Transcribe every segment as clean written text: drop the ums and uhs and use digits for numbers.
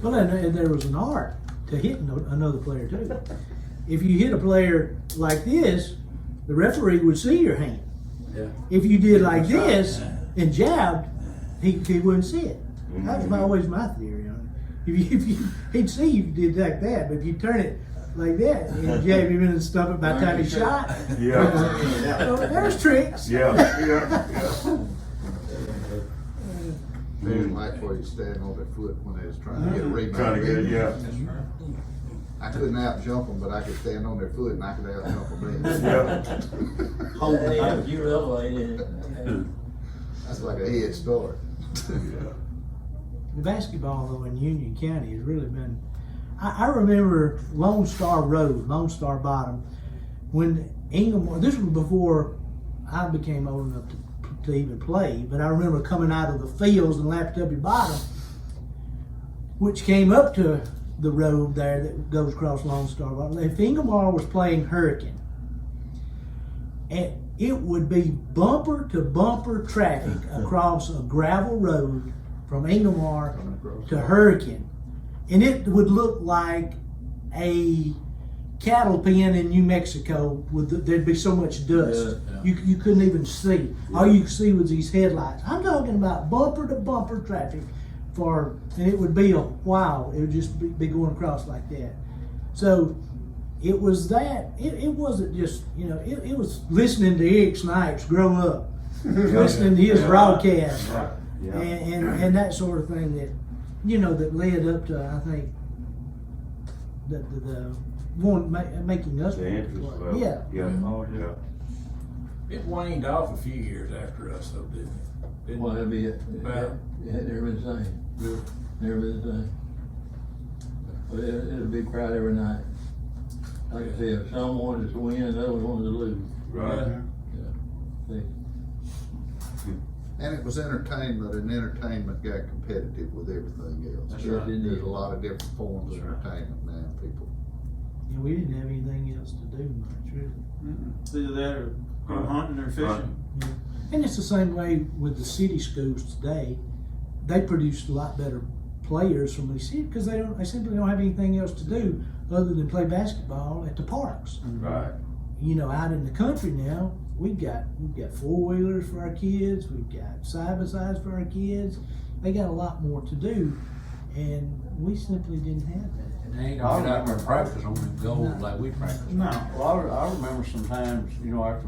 Well, and there was an art to hitting another player too. If you hit a player like this, the referee would see your hand. Yeah. If you did like this and jabbed, he wouldn't see it. That was always my theory on it. He'd see you did like that, but if you turn it like that and jab him in the stomach by the time he shot, so there's tricks. Yeah. There's like where you stand on their foot when they was trying to get a rebound. Trying to get it, yeah. I couldn't out jump them, but I could stand on their foot and I could out jump them. Yeah. Yeah, you elevated it. That's like a head start. The basketball though in Union County has really been. I remember Lone Star Road, Lone Star Bottom, when Ingomar. This was before I became old enough to even play, but I remember coming out of the fields in Laptopy Bottom, which came up to the road there that goes across Lone Star Bottom. If Ingomar was playing Hurricane, and it would be bumper to bumper traffic across a gravel road from Ingomar to Hurricane. And it would look like a cattle pen in New Mexico. There'd be so much dust. You couldn't even see. All you could see was these headlights. I'm talking about bumper to bumper traffic and it would be a while. It would just be going across like that. So it was that. It wasn't just, it was listening to Eric Snipes grow up, listening to his broadcast, and that sort of thing that, that led up to, I think, the one making us The interest level. Yeah. Oh, yeah. It waned off a few years after us, though, didn't it? Well, it'd be, it About- had never been the same. Never been the same. But it'll be crowd every night. Like I said, some wanted to win, the other wanted to lose. Right. See, And it was entertainment, and entertainment got competitive with everything else. That's right. There's a lot of different forms of entertainment now, people. Yeah, we didn't have anything else to do much, really. It's either that or go hunting or fishing. And it's the same way with the city schools today. They produce a lot better players from the city because they simply don't have anything else to do other than play basketball at the parks. Right. Out in the country now, we've got 4-wheelers for our kids, we've got side-by-sides for our kids. They got a lot more to do, and we simply didn't have that. And they ain't all out there practice on the goals No. like we practice. No. Well, I remember sometimes, after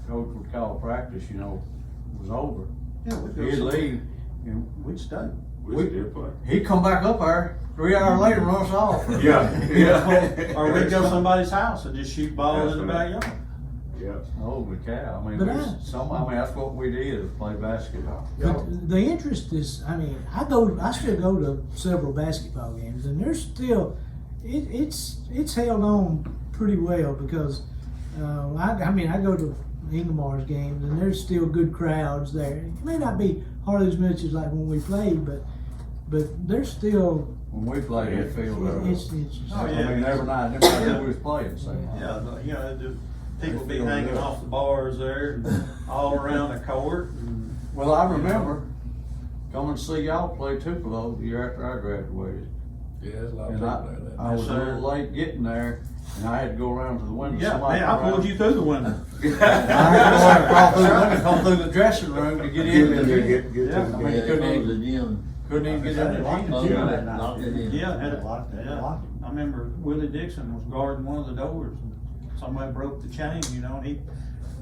coach would call practice, it was over. Yeah, we'd go He'd somewhere. leave and we'd stay. We still play. He'd come back up there 3 hours later and run us off. Yeah. Or we'd go to somebody's house and just shoot balls in the backyard. Yeah. Holy cow. I mean, But that's what we did, is play basketball. But the interest is, I still go to several basketball games, and there's still, it's held on pretty well because, I go to Ingomar's games, and there's still good crowds there. It may not be hardly as much as like when we played, but there's still. When we played, it felt It's Oh, yeah. I mean, every night, everybody knew we was playing, so. Yeah, people be hanging off the bars there and all around the court. Well, I remember coming to see y'all play Tupelo the year after I graduated. Yeah, there's a lot of And people there. I was a little late getting there, and I had to go around to the window. Yeah, Somebody man, I come pulled around. you through the window. I had to go and crawl through the window, come through the dressing room to get in there. Get Yeah. to I mean, the you game. couldn't even, the gym. couldn't even get in there. Locked it in. Yeah, I remember Willie Dixon was guarding one of the doors, and somebody broke the chain, and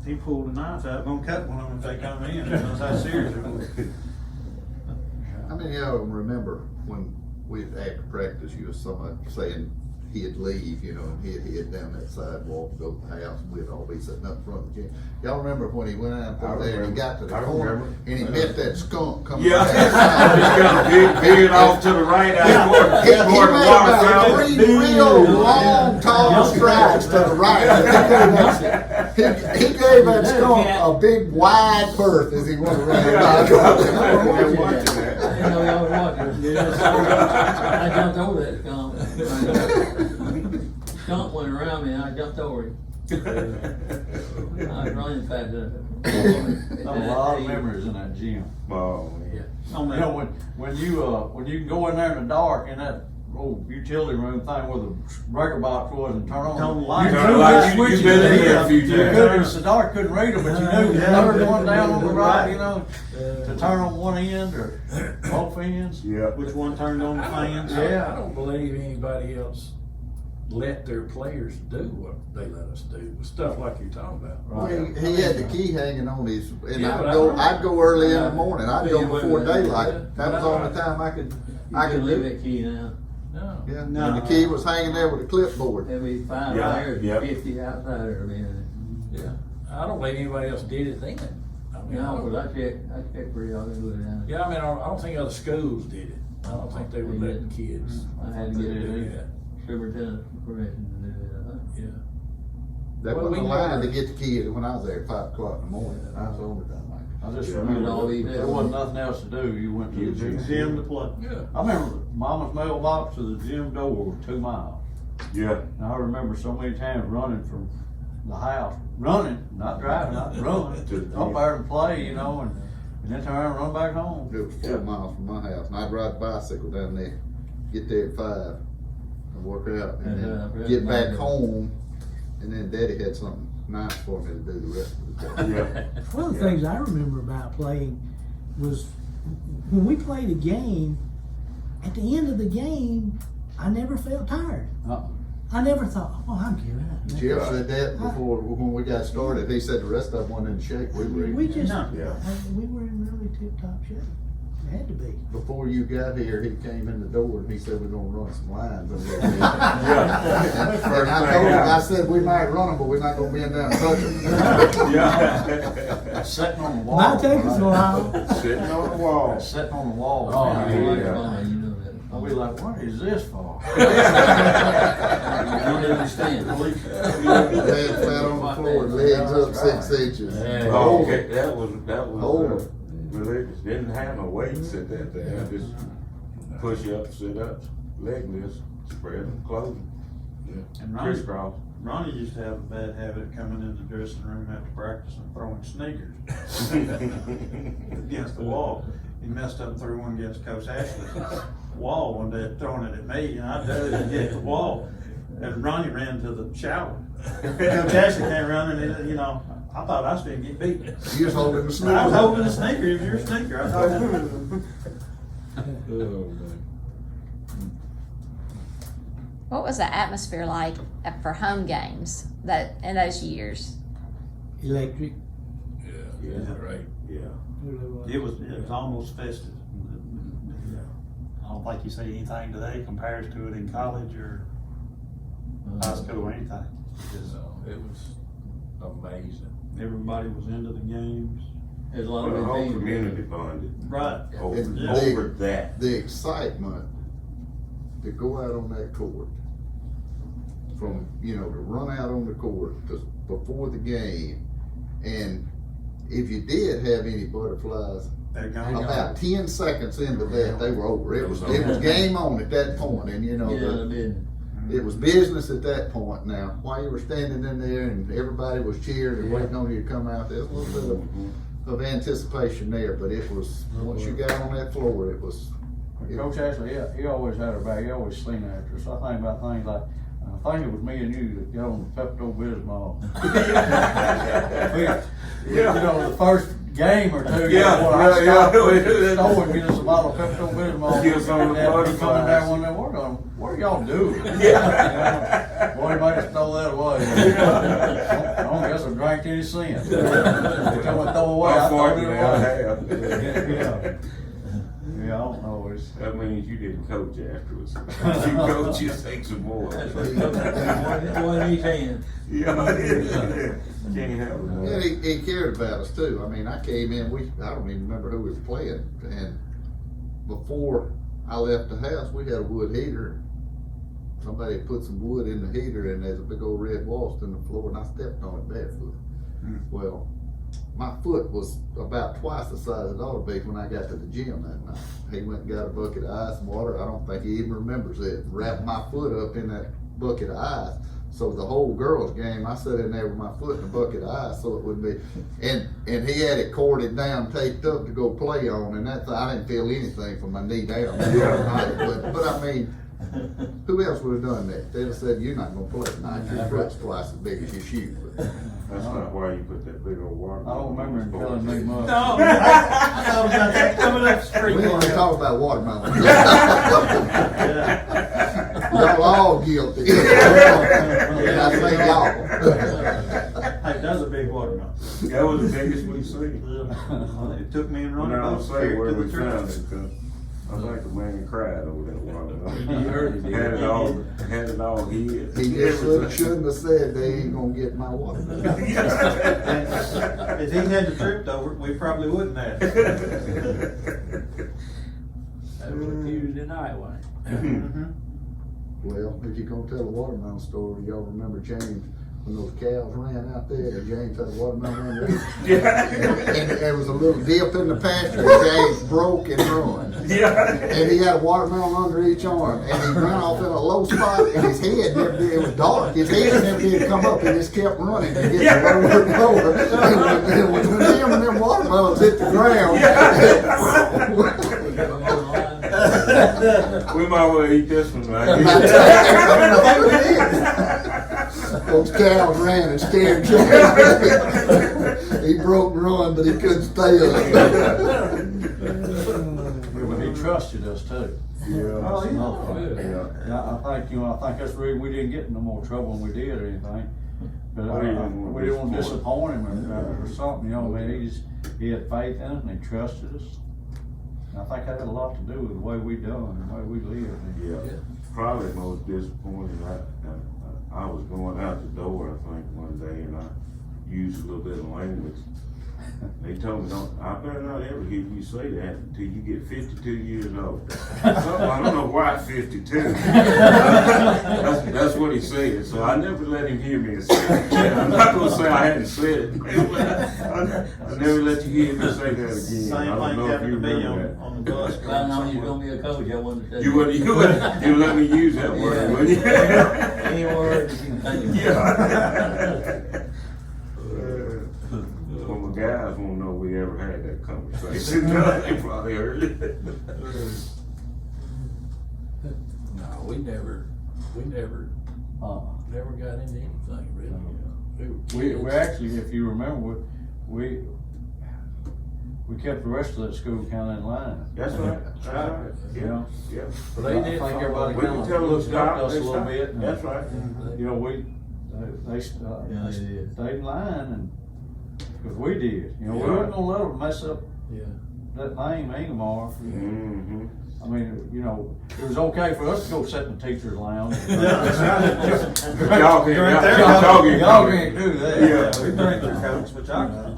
he pulled a knife out, gonna cut one of them if they come in. That's how serious it was. How many of them remember when after practice, you was somebody saying he'd leave, and he'd head down that sidewalk, go to the house, and we'd all be sitting up in front of the gym. Y'all remember when he went out there and he got to the corner and he met that skunk coming Yeah. down that side? Just kind of veered off to the right out He toward the made water about fountain. 3 real long, tall strides to the right. He gave that skunk a big wide berth as he went around. Yeah, watching that. I didn't know y'all were watching. I jumped over that skunk. Skunk went around me and I jumped over him. I was running fast enough. A lot of memories in that gym. Oh, man. I You mean, know, when you can go in there in the dark in that old utility room thing where the breaker box was and turn on. Turn the light. You Turn the knew light. which switches You been in there a few you times. couldn't, it's the dark, couldn't read them, but you knew the Yeah. third one down on the right, you know, Uh, to turn on one end or both ends. Yeah. which one turned on the fans? Yeah. I don't believe anybody else let their players do what they let us do, with stuff like you're talking about. Well, he had the key hanging on his, and Yeah, but I'd go early in the morning, I'd go Yeah, before but- daylight, that was the only time I could You do leave it. that key now. No. Yeah, No. and the key was hanging there with a clipboard. There'll be 5 Yeah, there, yeah. 50 outside there, man. Yeah. I don't believe anybody else did it then. I mean, I No, don't- but I checked pretty often with it. Yeah, I mean, I don't think other schools did it. I don't think they were letting kids. I had to get do it, that. superintendent permission to do that. Yeah. That Well, wasn't we allowed never- to get the key when I was there at 5 o'clock in the morning, that was the only time I I just Yeah. remember, All these there wasn't nothing else to do, you went to the gym. Gym to play. Yeah. I remember Mama's mailbox to the gym door was 2 miles. Yeah. And I remember so many times running from the house, running, not driving, not running, To the up gym. there and play, you know, and then turn around and run back home. It was 4 miles from my house, and I'd ride a bicycle down there, get there at 5, and work out, and then get back home, and then Daddy had something nice for me to do the rest of the day. Yeah. One of the things I remember about playing was when we played a game, at the end of the game, I never felt tired. Uh-uh. I never thought, oh, I'm giving up. Jeff said that before, when we got started, he said the rest of them wasn't in shape, we were We in. just, No. Yeah. we were in really tip-top shape. It had to be. Before you got here, he came in the door and he said, we're gonna run some lines. And I told him, I said, we might run them, but we're not gonna bend down and touch them. Yeah. Sitting on the wall. Might take us a while. Sitting on the wall. Sitting on the wall. Oh, I Yeah. like yeah. mine, you know that. I'll be like, what is this for? You don't understand. Laying flat on the floor, legs up 6 inches. Oh, okay, that was, Hold. religious, didn't have no weights at that time, just push ups, sit ups, leg lifts, spread them, close them. And Ronnie, Crisscross. Ronnie used to have a bad habit of coming in the dressing room after practice and throwing sneakers against the wall. He messed up and threw one against Coach Ashley's wall one day, throwing it at me, and I dug it and hit the wall. And Ronnie ran to the shower. Coach Ashley came running, and you know, I thought I was gonna get beat. You was holding the I was sneaker. holding the sneaker. It was your sneaker. I thought. What was the atmosphere like for home games that in those years? Electric. Yeah, right. Yeah. It was almost festive. I don't think you see anything today compares to it in college or high school or anything. Just, So it was amazing. Everybody was into the games. There's a lot Well, the of whole good community teams. bonded Right. over, Yeah. over that. The excitement to go out on that court, from, you know, to run out on the court before the game, and if you did have any butterflies, They're gone. about 10 seconds into that, they were over. It was game on at that point, and you know, Get out of bed. it was business at that point. Now, while you were standing in there and everybody was cheering and waiting on you to come out, there was a little bit of anticipation there, but it was, once you got on that floor, it was. Coach Ashley, he always had her back, he always seen after us. I think about things like, I think it was me and you that got on the Pepto-Bismol. You know, the first game or two, Yeah, I yeah, stopped at yeah. the store and get us a bottle of Pepto-Bismol. Get us on the Dad would be coming butterflies. down one day, what are y'all doing? Yeah. Boy, he might have stole that away. I don't guess I drank any sense. They told me to throw away, I threw it Unfortunately, I away. have. Yeah, I don't know, it's. That means you didn't coach afterwards. You coach, you take some more. That's what what he's saying. Yeah, can't have it. Yeah, he cared about us too. I mean, I came in, I don't even remember who we were playing, and before I left the house, we had a wood heater. Somebody had put some wood in the heater, and there's a big old red wasp in the floor, and I stepped on it barefoot. Well, my foot was about twice the size it ought to be when I got to the gym that night. He went and got a bucket of ice and water. I don't think he even remembers it. Wrapped my foot up in that bucket of ice. So the whole girls' game, I sat in there with my foot in a bucket of ice, so it would be, and he had it corded down, taped up to go play on, and I didn't feel anything from my knee down. But I mean, who else would have done that? They'd have said, "You're not gonna play tonight. Your foot's twice as big as your shoe." That's not why you put that big old water. I don't remember him telling me much. No, I thought about that coming up the street. We ain't talk about watermelon. Yeah. Y'all all guilty. And I say y'all. Hey, that's a big watermelon. That was the biggest we've seen. It took me and I'm Ronnie not both gonna say straight where to we the found church. it, cause I think the man cried over that watermelon. You heard it. Had it all hid. He just shouldn't have said they ain't gonna get my watermelon. If he hadn't tripped over it, we probably wouldn't have. That was a Tuesday night, wasn't it? Mhm. Well, if you're gonna tell a watermelon story, y'all remember James, when those cows ran out there, James had a watermelon in there. And there was a little dip in the pasture, and James broke and run. And he had a watermelon under each arm, and he ran off in a low spot, and his head never did, it was dark, his head never did come up, he just kept running and getting lower and lower. And when him and them watermelons hit the ground, We might well eat this one, right? I think we did. Those cows ran and scared James. He broke and run, but he couldn't stay up. But he trusted us too. Oh, yeah. I think that's the reason we didn't get in no more trouble than we did or anything. But We didn't we didn't want to disappoint disappoint him or something, you know, I mean, he had faith in us and he trusted us. And I think that had a lot to do with the way we done and the way we lived. Yeah, probably most disappointing, I was going out the door, I think, one day, and I used a little bit of language. They told me, I better not ever hear you say that until you get 52 years old. I don't know why 52. That's what he said, so I never let him hear me say it. I'm not gonna say I hadn't said it. I never let you hear me say that again. Same I don't thing know if happened you to me remember that. on the bus. If I know you was gonna be a coach, I wouldn't have said. You let me use that word, wouldn't you? Any word that you can think of. Yeah. Well, my guys won't know we ever had that conversation. They probably heard it. No, we never got into anything really. We actually, if you remember, we kept the rest of that school kinda in line. That's right. That's right. You Yeah. know? Yeah. But I they think did follow. everybody We kinda can tell them looked up stop. to us They a little stop. bit. and, That's right. You know, they Yeah, they did. stayed in line and, cause we did, you know, we Yeah. wasn't gonna let them mess up Yeah. that name, Ingomar. Mm-hmm. I mean, you know, it was okay for us to go sit in the teacher's lounge. Yeah, that's right. Y'all can't, Drink there, Y'all can't do that. Yeah. We drink their coach, but y'all can.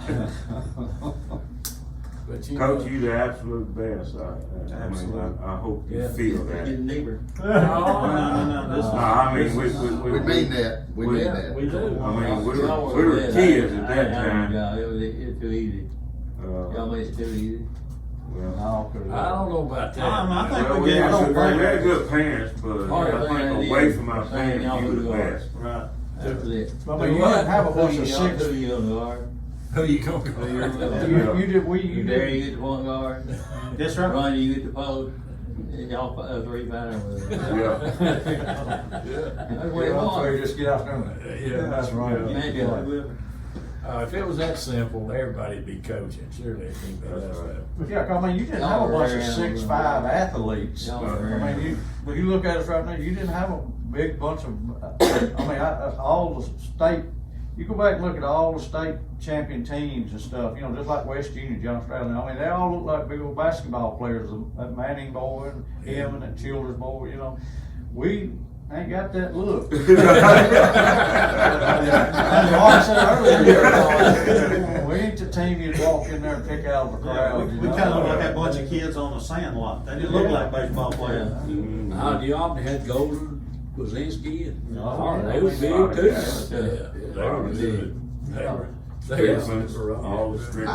But you Coach, know- you the absolute best. Absolutely. I hope you Yeah. feel that. Getting deeper. No, this No, I mean, We mean that, we mean that. We do. I mean, we Y'all were the best. kids at I that didn't have time. a job. It was too easy. Y'all Uh, made it too easy. well, No, 'cause, I don't know about that. I think well, we we get, had good parents, but Part of I the thing think I away did from our was saying parents, y'all you who were the you are. best. right. That was it. I mean, you didn't have a bunch of six. Who you on the guard? Who you gonna go? You did, You Barry, you get the point guard. That's right. Ronnie, you get the post. Y'all three fighting with it. Yeah. That's what it So was. you just get out there and. Yeah, That's right. yeah. Man, you like whipping. If it was that simple, everybody'd be coaching. Surely it'd be that That's right. simple. Yeah, 'cause I mean, you didn't have a bunch of 6'5" athletes. Y'all I were mean, when you look at us right now, you didn't have a big bunch of, all the state, you go back and look at all the state champion teams and stuff, you know, just like West Union, John Stradley. I mean, they all look like big old basketball players, that Manning boy and him and that Childers boy, you know. We ain't got that look. As I said earlier, we ain't the team you'd walk in there and pick out of the crowd. We kinda look like that bunch of kids on the sand lot. They didn't look like baseball players. Mhm. The Albany had Golden, Wazinski, and Oh, they was big too. yeah. Yeah, they were good. They were They Christmas, are. all the strict.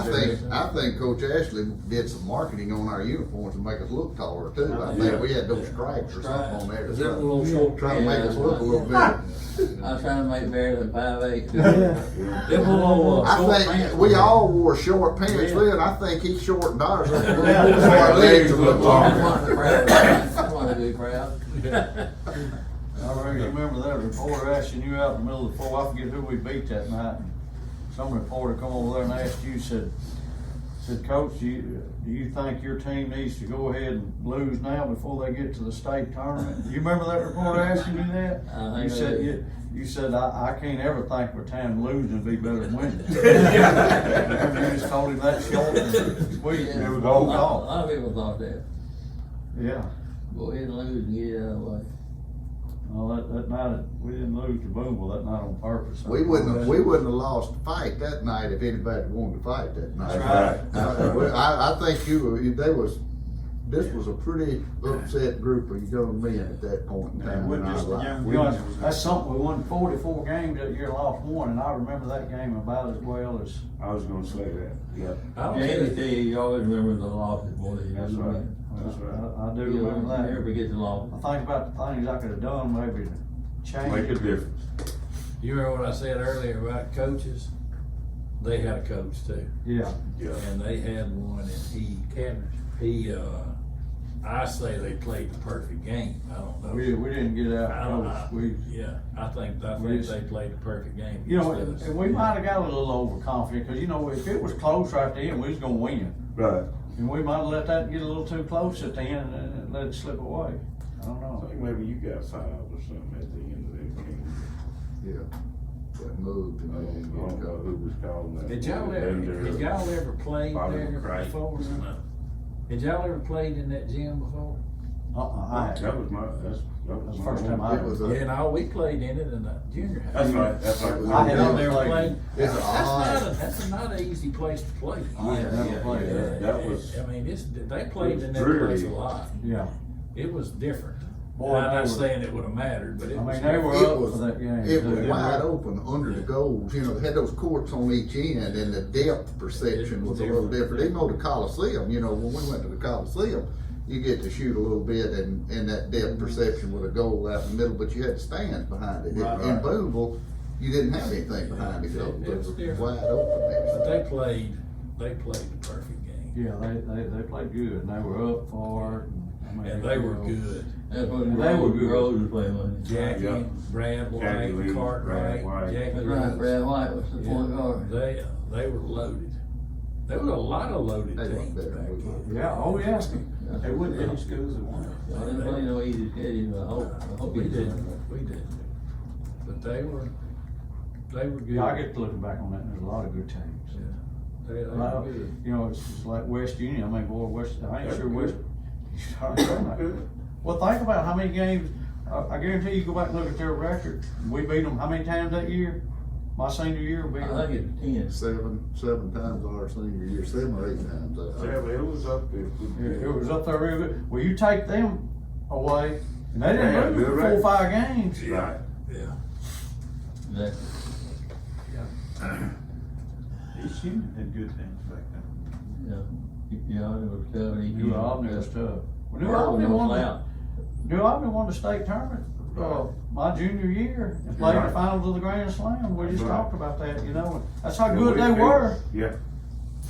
I think Coach Ashley did some marketing on our uniforms to make us look taller too. I think we had those stripes or something on there. Is to that a try- little short? Try to make us look a little bit. I was trying to make better than 5'8". Yeah. Them little, I short think pants. we all wore short pants Yeah. then. I think he shortened ours. Yeah. So our legs would look That's longer. one of the crowd. That's one of the good crowd. I reckon you remember that reporter asking you out in the middle of the floor, I forget who we beat that night. Some reporter come over there and asked you, said, Coach, do you think your team needs to go ahead and lose now before they get to the state tournament? Do you remember that reporter asking you that? I You think I said, did. you said, I can't ever think of a time losing would be better than winning. Remember you just told him that short and sweet, Yeah, and it a was lot, all a gone. lot of people thought that. Yeah. Go ahead and lose and get out of the way. Well, that night, we didn't lose to Boonville that night on purpose. We wouldn't have lost the fight that night if anybody wanted to fight that night. That's right. I think this was a pretty upset group of young men at that point in Yeah, time we're in our just life. young You know, guns. that's something, we won 44 games that year, lost one, and I remember that game about as well as, I was gonna say that, yeah. I don't Jamie care. tell you always remember the losses more than you That's do the right. wins. That's right. I do You remember never that. forget the losses. I think about the things I could have done maybe to change Make a it. difference. You remember what I said earlier about coaches? They had a coach too, Yeah, Yeah. and they had one, and he, I say they played the perfect game. I don't know. we didn't get out I don't close. know. We, Yeah, I think We just- they played the perfect game. you know, against us. and we might have got a little overconfident, cause you know, if it was close right then, we was gonna win. Right. And we might have let that get a little too close at the end and let it slip away. I don't I know. think maybe you got fouled or something at the end of that game. Yeah. That moved I and don't know who was calling that. Did y'all ever play Bobby there McCray. before? Did y'all ever played in that gym before? That was my, that was That's the my first time home I gym. was Yeah, no, we played in it in the junior high. That's right, that's right. I had Y'all never never played. played? It's That's not an easy place to play. I had never played there. That was- I mean, they played in that dreary. place a lot. Yeah. It was different. Boy, I'm they not were- saying it would have mattered, but it I was. mean, they were different. up was- for that game. it was too. wide open under the goals, you know, they had those courts on each end and the depth perception was a little different. Even though the Coliseum, you know, when we went to the Coliseum, you get to shoot a little bit and that depth perception with a goal out in the middle, but you had stands behind it. Right. In Boonville, you didn't have anything behind it, It it was was different. wide open But there. they played the perfect game. Yeah, they played good, and they were up for it. I mean, And they were you know, good. That's when They were good. Rose was playing with us. Jackie, Yeah. Brad White, Jackie Lee, Cartwright, Brad White. Jackie. That's right, Lee. Brad White was the point guard. They were loaded. There was a lot of loaded They weren't teams better back than we then. Yeah, oh, yeah. They wouldn't any schools that won. I didn't play no easy schedule, I hope We he did. didn't, we didn't. But they were good. Yeah, I get to looking back on that, and there's a lot of good teams. They Well, were good. you know, it's just like West Union, I mean, boy, I ain't That's sure West. Good. Well, think about how many games, I guarantee you go back and look at their record, we beat them how many times that year? My senior year, we beat I think them. it's 10. Seven times our senior year, 7 or 8 times. Yeah, but it was up there. It was up there real good. Well, you take them away, and they Yeah, didn't lose good for 4 or 5 games. Right. Yeah. Exactly. East Union had good teams back then. Yeah, it was tough. New Albany was tough. Well, New Pearl was Albany no won, slouch. New Albany won the state tournament, my junior year, and played the Right. finals of the Grand Slam. We just Right. talked about that, you know, that's how Yeah, good we they beat- were. Yeah.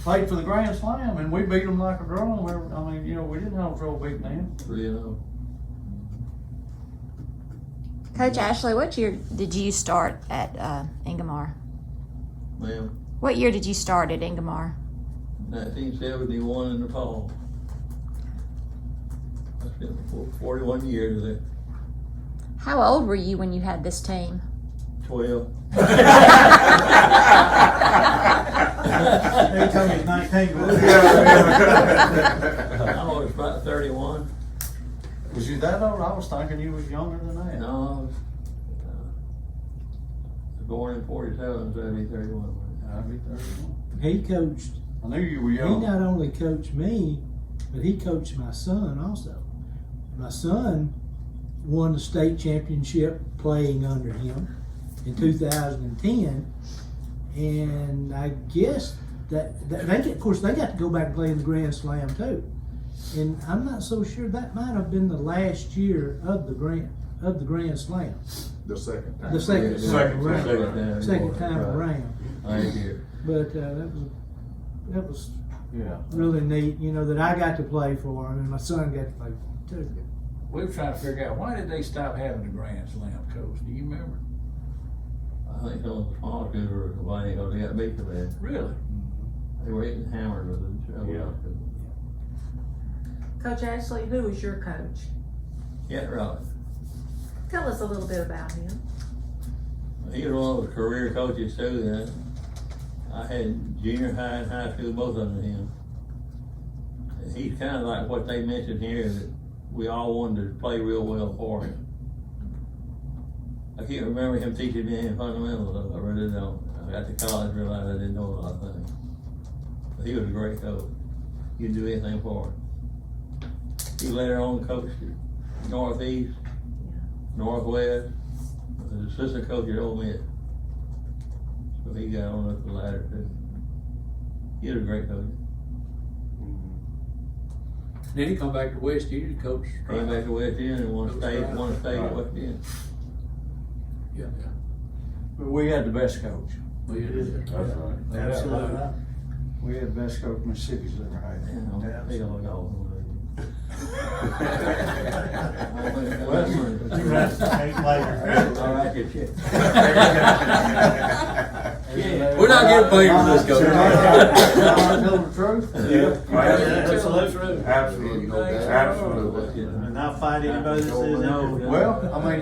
Played for the Grand Slam, and we beat them like a drum. I mean, you know, we didn't have trouble beating them. 3-0. Coach Ashley, what year did you start at Ingomar? Ma'am, What year did you start at Ingomar? 1971 in the fall. I spent 41 years there. How old were you when you had this team? 12. They told me he's 19, but. I was about 31. Was you that old? I was thinking you was younger than that. No, I was born in 47, so I'd be 31. I'd be 31. He coached, I knew you were he young. not only coached me, but he coached my son also. My son won the state championship playing under him in 2010. And I guess that they get, of course, they got to go back and play in the Grand Slam too. And I'm not so sure, that might have been the last year of the Grand Slam. The second time. The second time Second around. time. Second time around. I hear. But that was Yeah. really neat, you know, that I got to play for him and my son got to play for him too. We were trying to figure out, why did they stop having the Grand Slam, Coach? Do you remember? I think some of the sponsors were complaining because they got beat to that. Really? They were hitting hammers with it. Yeah. Coach Ashley, who is your coach? Yeah, right. Tell us a little bit about him. He was one of the career coaches too. Then I had junior high and high school, both under him. He's kind of like what they mentioned here, that we all wanted to play real well for him. I can't remember him teaching me any fundamentals, though. I really don't. I got to college and realized I didn't know a lot of things. But he was a great coach. He could do anything for him. He later on coached at Northeast, Northwest, was assistant coach at Ole Miss. So he got on up the ladder too. He was a great coach. Then he come back to West Union, coach. Came back to West End and won a state at Right. West End. Yeah, yeah. But we had the best coach. We did. That's right. Absolutely. We had the best coach Mississippi's ever had. And they all got all You have to take later. All right, good shit. We're not getting paid for this, Coach. I tell the truth. Absolutely. Absolutely. And not fight anybody that says anything. Well, I mean,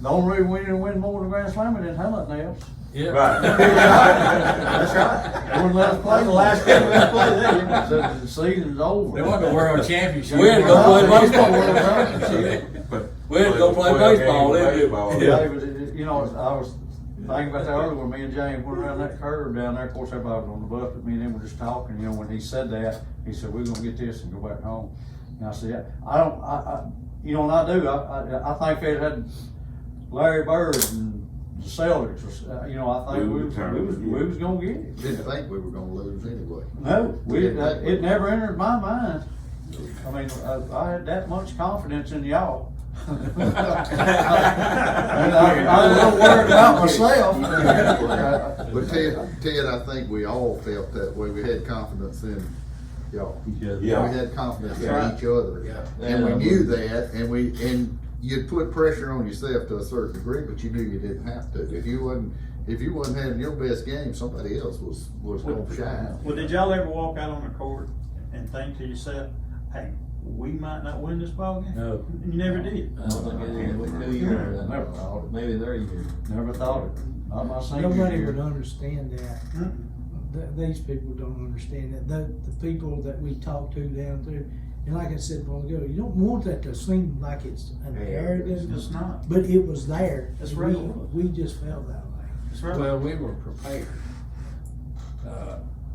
the only reason we didn't win more than Grand Slam, we didn't have nothing else. Yeah. Right. That's right. They wouldn't let us play the last game we had to play there. So the season's over. They won the world championship. We had to go play baseball. But We had to go play baseball, didn't we? Yeah, but you know, I was thinking about that earlier when me and James went around that curve down there. Of course, everybody was on the bus, but me and him were just talking. You know, when he said that, he said, "We're gonna get this and go back home." And I said, "I don't, you know, and I do. I think if it had Larry Bird and the Celtics, you know, I think we was gonna get it. Didn't think we were gonna lose anyway. No, it never entered my mind. I mean, I had that much confidence in y'all. And I was a little worried about myself. But Ted, I think we all felt that way. We had confidence in y'all. Yeah. We had confidence Yeah. in each other. Yeah. And we knew that, and you'd put pressure on yourself to a certain degree, but you knew you didn't have to. If you wasn't having your best game, somebody else was gonna shine. Well, did y'all ever walk out on the court and think to yourself, hey, we might not win this ball game? No. You never did. I don't think it is. 2 years. Never thought it. Maybe 3 years. Never thought it. Not my senior Nobody year. would understand that. These people don't understand that. The people that we talk to down there, and like I said a while ago, you don't want that to seem like it's an arrogance, It's not. but it was there. That's We- right. We just felt that way. That's right. Well, we were prepared.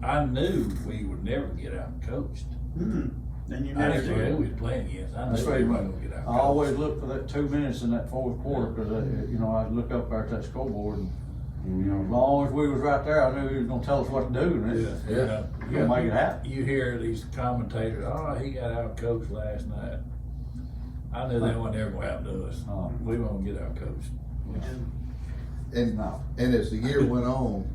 I knew we would never get out coached. And you I never didn't care who we did. was playing against. I That's knew we right. were gonna get out I always look for that 2 minutes in that fourth quarter, because, you know, I'd look up there at that scoreboard and, you know, as long as we was right there, I knew he was gonna tell us what to do, and it, Yeah. Gonna make it happen. You hear these commentators, oh, he got out coached last night. I knew that wasn't ever gonna happen to us. We won't get out coached. And No. and as the year went on,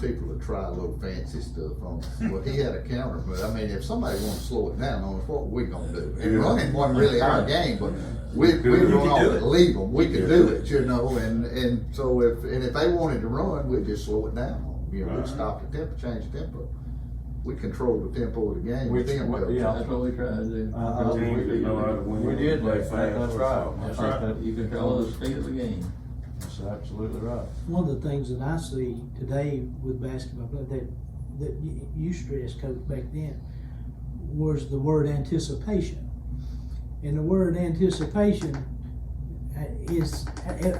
people would try a little fancy stuff on us. Well, he had a counter, but I mean, if somebody wanted to slow it down on us, what were we gonna do? And running wasn't really our game, but we'd run off and leave them. We could do it, you know, and so if they wanted to run, we'd just slow it down. You know, we'd stop the tempo, change the tempo. We controlled the tempo of the game with them. yeah. That's what we tried to do. Teams that know how to win, We did play that. fast. That's right. That's I think right. that- You control the speed of the game. That's absolutely right. One of the things that I see today with basketball that you stressed, Coach, back then was the word anticipation. And the word anticipation is,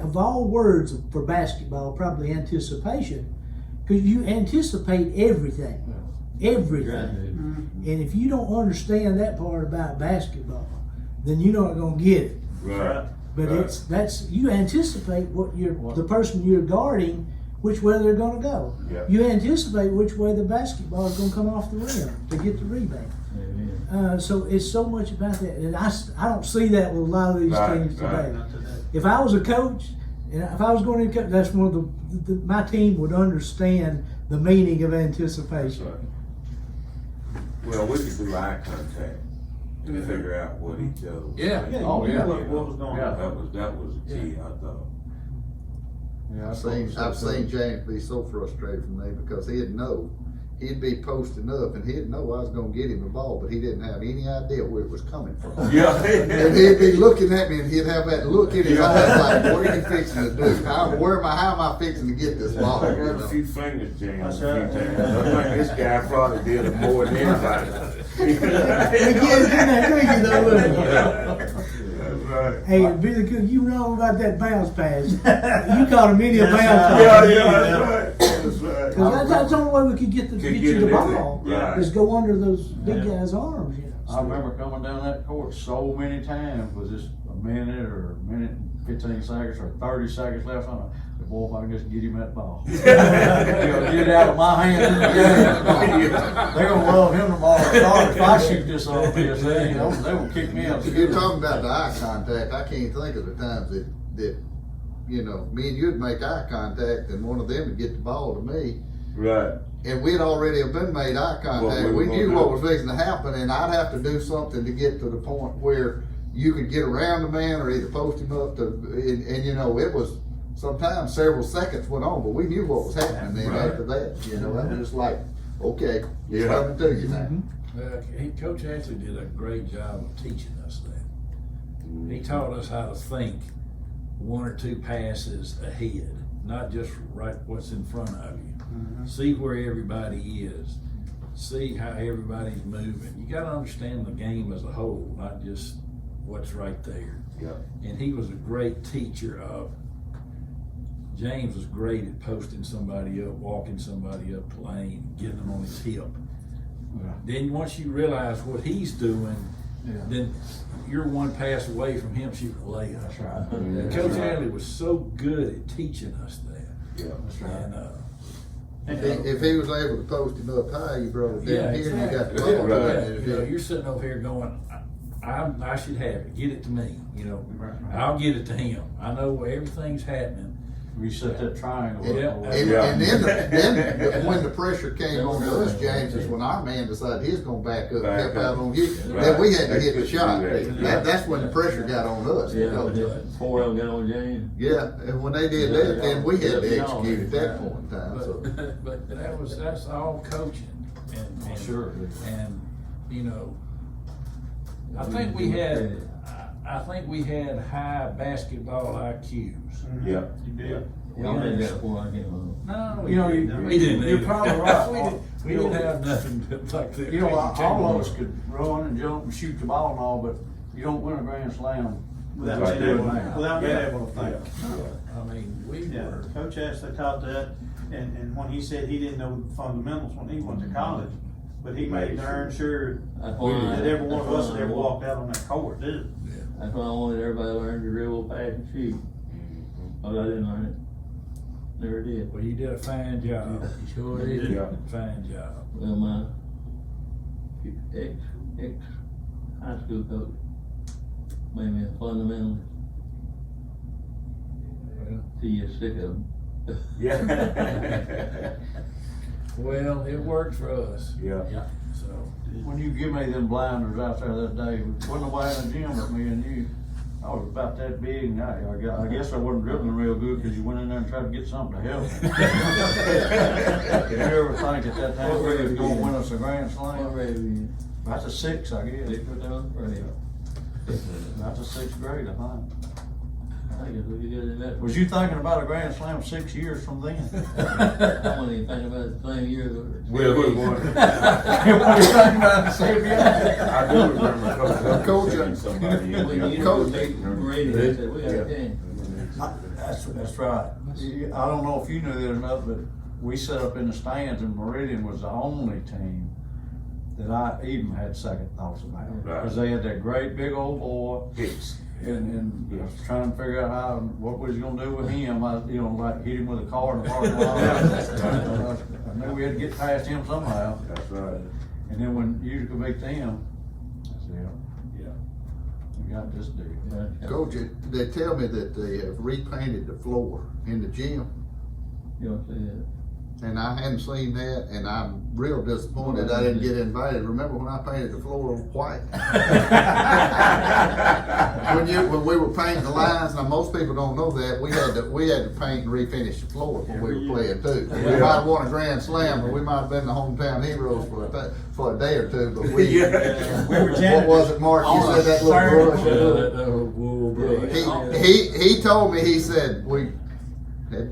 of all words for basketball, probably anticipation, because you anticipate everything. Everything. And if you don't understand that part about basketball, then you're not gonna get it. Right. But Right. that's you anticipate what the person you're guarding which way they're gonna go. Yeah. You anticipate which way the basketball is gonna come off the rim to get the rebound. So it's so much about that, and I don't see that with a lot of these teams today. Not today. If I was a coach, and if I was going to coach, that's one of my team would understand the meaning of anticipation. Well, we could do eye contact and figure out what each other was Yeah. thinking. Oh, yeah. What was going Yeah. on? That was the key, I thought. Yeah, I've seen James be so frustrated with me because he'd be posting up and he'd know I was gonna get him the ball, but he didn't have any idea where it was coming from. Yeah. And he'd be looking at me and he'd have that look in his eyes like, what are you fixing to do? How am I fixing to get this ball? I You got a know? few fingers jammed a That's few right. times. I think this guy probably did it more than anybody. That's right. Hey, Billy Cook, you wrong about that bounce pass. You caught him any bounce Yes, pass. That's right. That's right. Cause that's the only way we could get Could you get the it in ball, there. Right. is go under those big Yeah. guys' arms, you know. I remember coming down that court so many times with just a minute or a minute, 15 seconds or 30 seconds left on it. Boy, if I can just get him that ball. Get it out of my hands in the game. They're gonna love him tomorrow. If I shoot this on this, they will kick me out. You're talking about the eye contact. I can't think of the times that me and you'd make eye contact and one of them would get the ball to me. Right. And we'd already have been made eye What contact. we We were knew gonna what do. was fixing to happen, and I'd have to do something to get to the point where you could get around the man or either post him up and it was sometimes several seconds went on, but we knew what was happening then Right. after that. It was like, okay, it's Yeah. coming to you now. Coach Ashley did a great job of teaching us that. He taught us how to think one or two passes ahead, not just right what's in front of you. See where everybody is. See how everybody's moving. You gotta understand the game as a whole, not just what's right there. Yeah. And he was a great teacher of, James was great at posting somebody up, walking somebody up the lane, getting them on his hip. Then once you realize what he's doing, then you're one pass away from him shooting a layup. That's right. And Coach Hadley was so good at teaching us that. Yeah. That's right. And, If he was able to post him up high, you brought it down yeah, here and you got the exactly. ball. Right. And You know, you're sitting over here going, I should have it. Get it to me. I'll get it to him. I know where everything's happening. We set that triangle. Yeah. up. And then when the pressure came on us, James, is when our man decided he was gonna back up and Back help up. out on you. Right. Then we had to That's hit the good to shot. do that. That's when the pressure got on us. Yeah, four of them got on James. Yeah, and when they did that, then we had to execute at that point in time, so. But that's all coaching. And Sure. And, you know, I think we had high basketball IQs. Yeah. You did. Y'all did that before I came home. No, You know, we didn't. you're probably right. We didn't have nothing like that. You know, all of us could run and jump and shoot the ball and all, but you don't win a grand slam. Without Right. being able to think. I mean, we Yeah, were. Coach Ashley taught that, and when he said he didn't know the fundamentals when he went to college, but he made darn sure That's why that every one of us that ever walked out on that court did. That's why I wanted everybody to learn to dribble, pass, and shoot. But I didn't learn it. Never did. Well, you did a fine job. You sure did. Yeah. Fine job. Well, my ex high school coach made me a fundamentalist. Well, See, you're sick of them. Yeah. Well, it worked for us. Yeah. So, When you give me them blinders out there that day, wasn't nobody in the gym but me and you. I was about that big, and I guess I wasn't dribbling real good because you went in there and tried to get something to help. Did you ever think at that time we was gonna win us a grand I'm slam? ready to be That's a 6, I guess. sick with them. Ready. That's a 6th grade, I think. I think it's really good in that. Was you thinking about a grand slam 6 years from then? I wasn't even thinking about it the same year. Well, we won. What are you thinking about the same year? I do remember Coach, somebody in When there. you Coach- Brady, they said, we got a game. That's right. I don't know if you knew that or not, but we set up in the stands and Meridian was the only team that I even had second thoughts about. Right. Because they had that great big old boy, Hicks. and I was trying to figure out what we was gonna do with him. Like hit him with a car in the parking lot. I knew we had to get past him somehow. That's right. And then when you convict him, I said, Yeah. we got this deal. Coach, they tell me that they have repainted the floor in the gym, You know, yeah. and I hadn't seen that, and I'm real disappointed I didn't get invited. Remember when I painted the floor white? When we were painting the lines, now most people don't know that, we had to paint and refinish the floor when we were playing too. We might have won a grand slam, or we might have been the hometown heroes for a day or two, but we what was it, Mark? You said that little brush. That wool brush. He told me, he said, we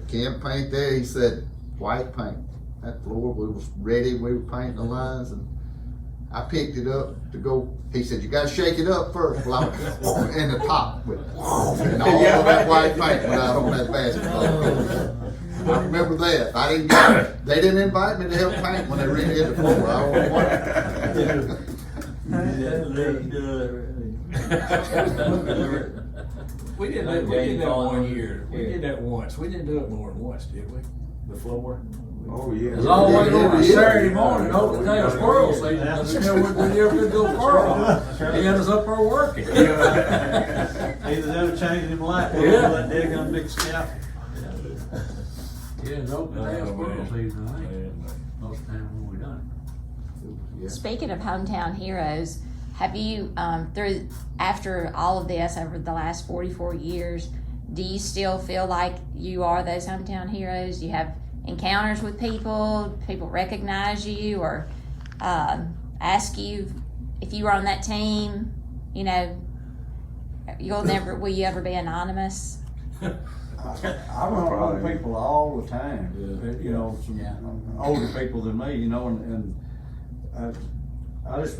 can't paint there, he said, white paint. That floor, we was ready, we were painting the lines, and I picked it up to go, he said, you gotta shake it up first. Well, I was in the top, and all of that white paint went out on that basketball court. I remember that. I didn't get it. They didn't invite me to help paint when they redid the floor. I don't know what. We did that 1 year. We did that once. We didn't do it more than once, did we? The floor. Oh, yeah. It was always on a Saturday morning, over the tail squirrel season, and still we never could go squirrel. He had us up there working. Either that or changing him light bulbs, Yeah. that daggone big scalp. Yeah, it's open tail squirrel season, I think. Most of the time when we done Yeah. Speaking of hometown heroes, have you, after all of this, over the last 44 years, do you still feel like you are those hometown heroes? Do you have encounters with people recognize you, or ask you if you were on that team, will you ever be anonymous? I run into people all the time, some older people than me, and I just,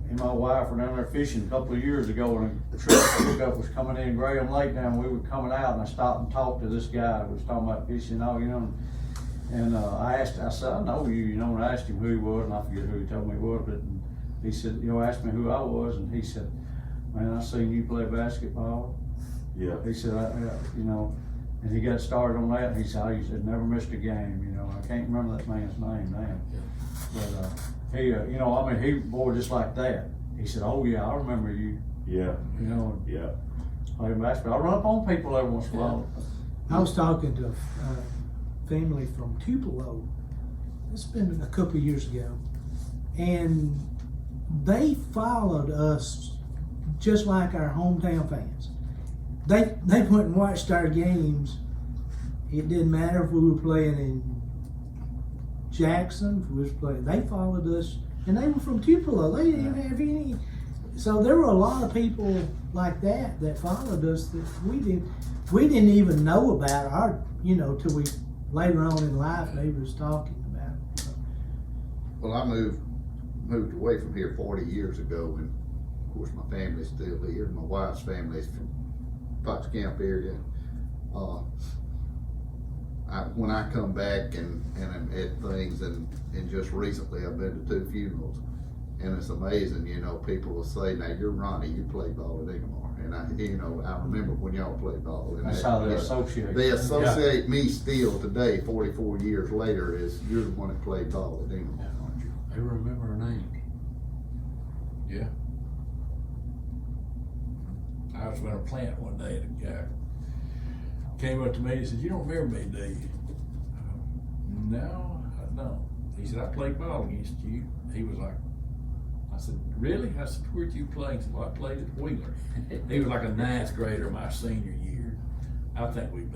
and my wife were down there fishing a couple of years ago, and a truck pickup was coming in Graham Lake down, we were coming out, and I stopped and talked to this guy who was talking about fishing, and I said, I know you, and I asked him who he was, and I forget who he told me he was, but he said, asked me who I was, and he said, man, I seen you play basketball. Yeah. He said, and he got started on that, and he said, never missed a game, I can't remember that man's name now. But, he boy, just like that. He said, oh yeah, I remember you. Yeah. Yeah. Playing basketball. I run up on people every once in a while. I was talking to a family from Tupelo. It's been a couple of years ago, and they followed us just like our hometown fans. They went and watched our games. It didn't matter if we were playing in Jackson, if we was playing. They followed us, and they were from Tupelo. They didn't have any. So there were a lot of people like that followed us that we didn't even know about our, till we later on in life they was talking about it. So. Well, I moved away from here 40 years ago, and of course my family's still here. My wife's family's from Fox Camp area. When I come back and I'm at things, and just recently I've been to 2 funerals, and it's amazing, people will say, now you're Ronnie, you played ball at Ingomar, and I remember when y'all played ball. And That's how they associate. They associate me still today, 44 years later, as you're the one that played ball at Ingomar, aren't you? They remember her name. Yeah. I was running a plant one day, and a guy came up to me and said, you don't remember me, do you? No, I don't. He said, I played ball against you. He was like, I said, really? I said, where'd you play? He said, well, I played at Wheeler. He was like a 9th grader my senior year. I think we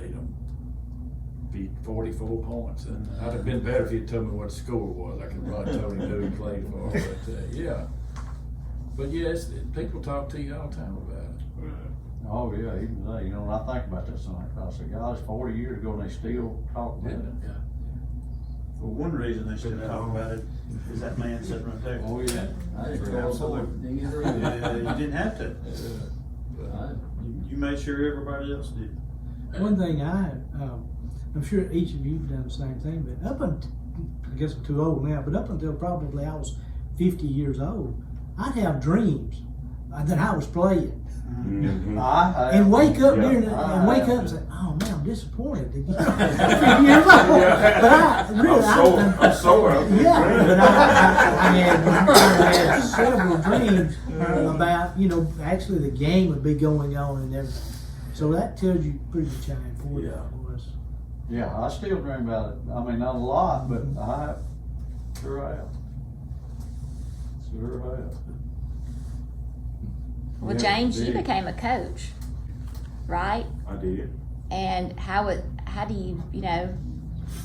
beat 44 points. And I'd have been better if he'd told me what the score was. I could have probably told him who he played for. But yeah. But yes, people talk to you all the time about it. Oh yeah, even they, when I think about that something, I say, God, it's 40 years ago and they still talk about it. Yeah. Well, one reason they still talk about it is that man sitting right there. Oh yeah. Absolutely. Yeah, you didn't have to. You made sure everybody else did. One thing I'm sure each of you've done the same thing, but I guess I'm too old now, but up until probably I was 50 years old, I'd have dreams that I was playing. Mhm. And wake up Yeah. during the, and wake up and say, "Oh man, I'm disappointed." Years old. But I really, I'm sore. yeah, but I had several dreams about, actually the game would be going on and everything. So that tells you pretty much how important Yeah. it was. Yeah, I still dream about it. I mean, not a lot, but I sure have. Sure have. Well, Yeah, James, you big. became a coach, right? I did. And how do you,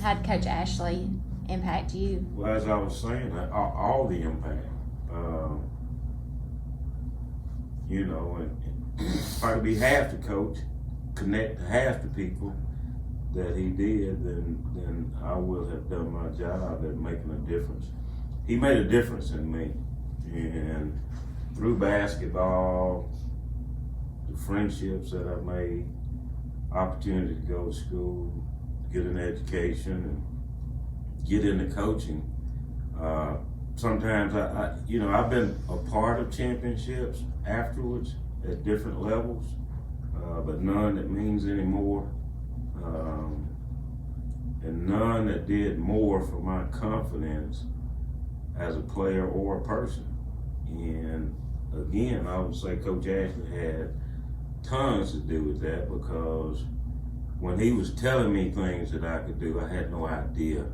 how did Coach Ashley impact you? Well, as I was saying, all the impact. And if I could be half the coach, connect to half the people that he did, then I would have done my job at making a difference. He made a difference in me, and through basketball, the friendships that I made, opportunity to go to school, get an education, and get into coaching. Sometimes I've been a part of championships afterwards at different levels, but none that means any more, and none that did more for my confidence as a player or a person. And again, I would say Coach Ashley had tons to do with that, because when he was telling me things that I could do, I had no idea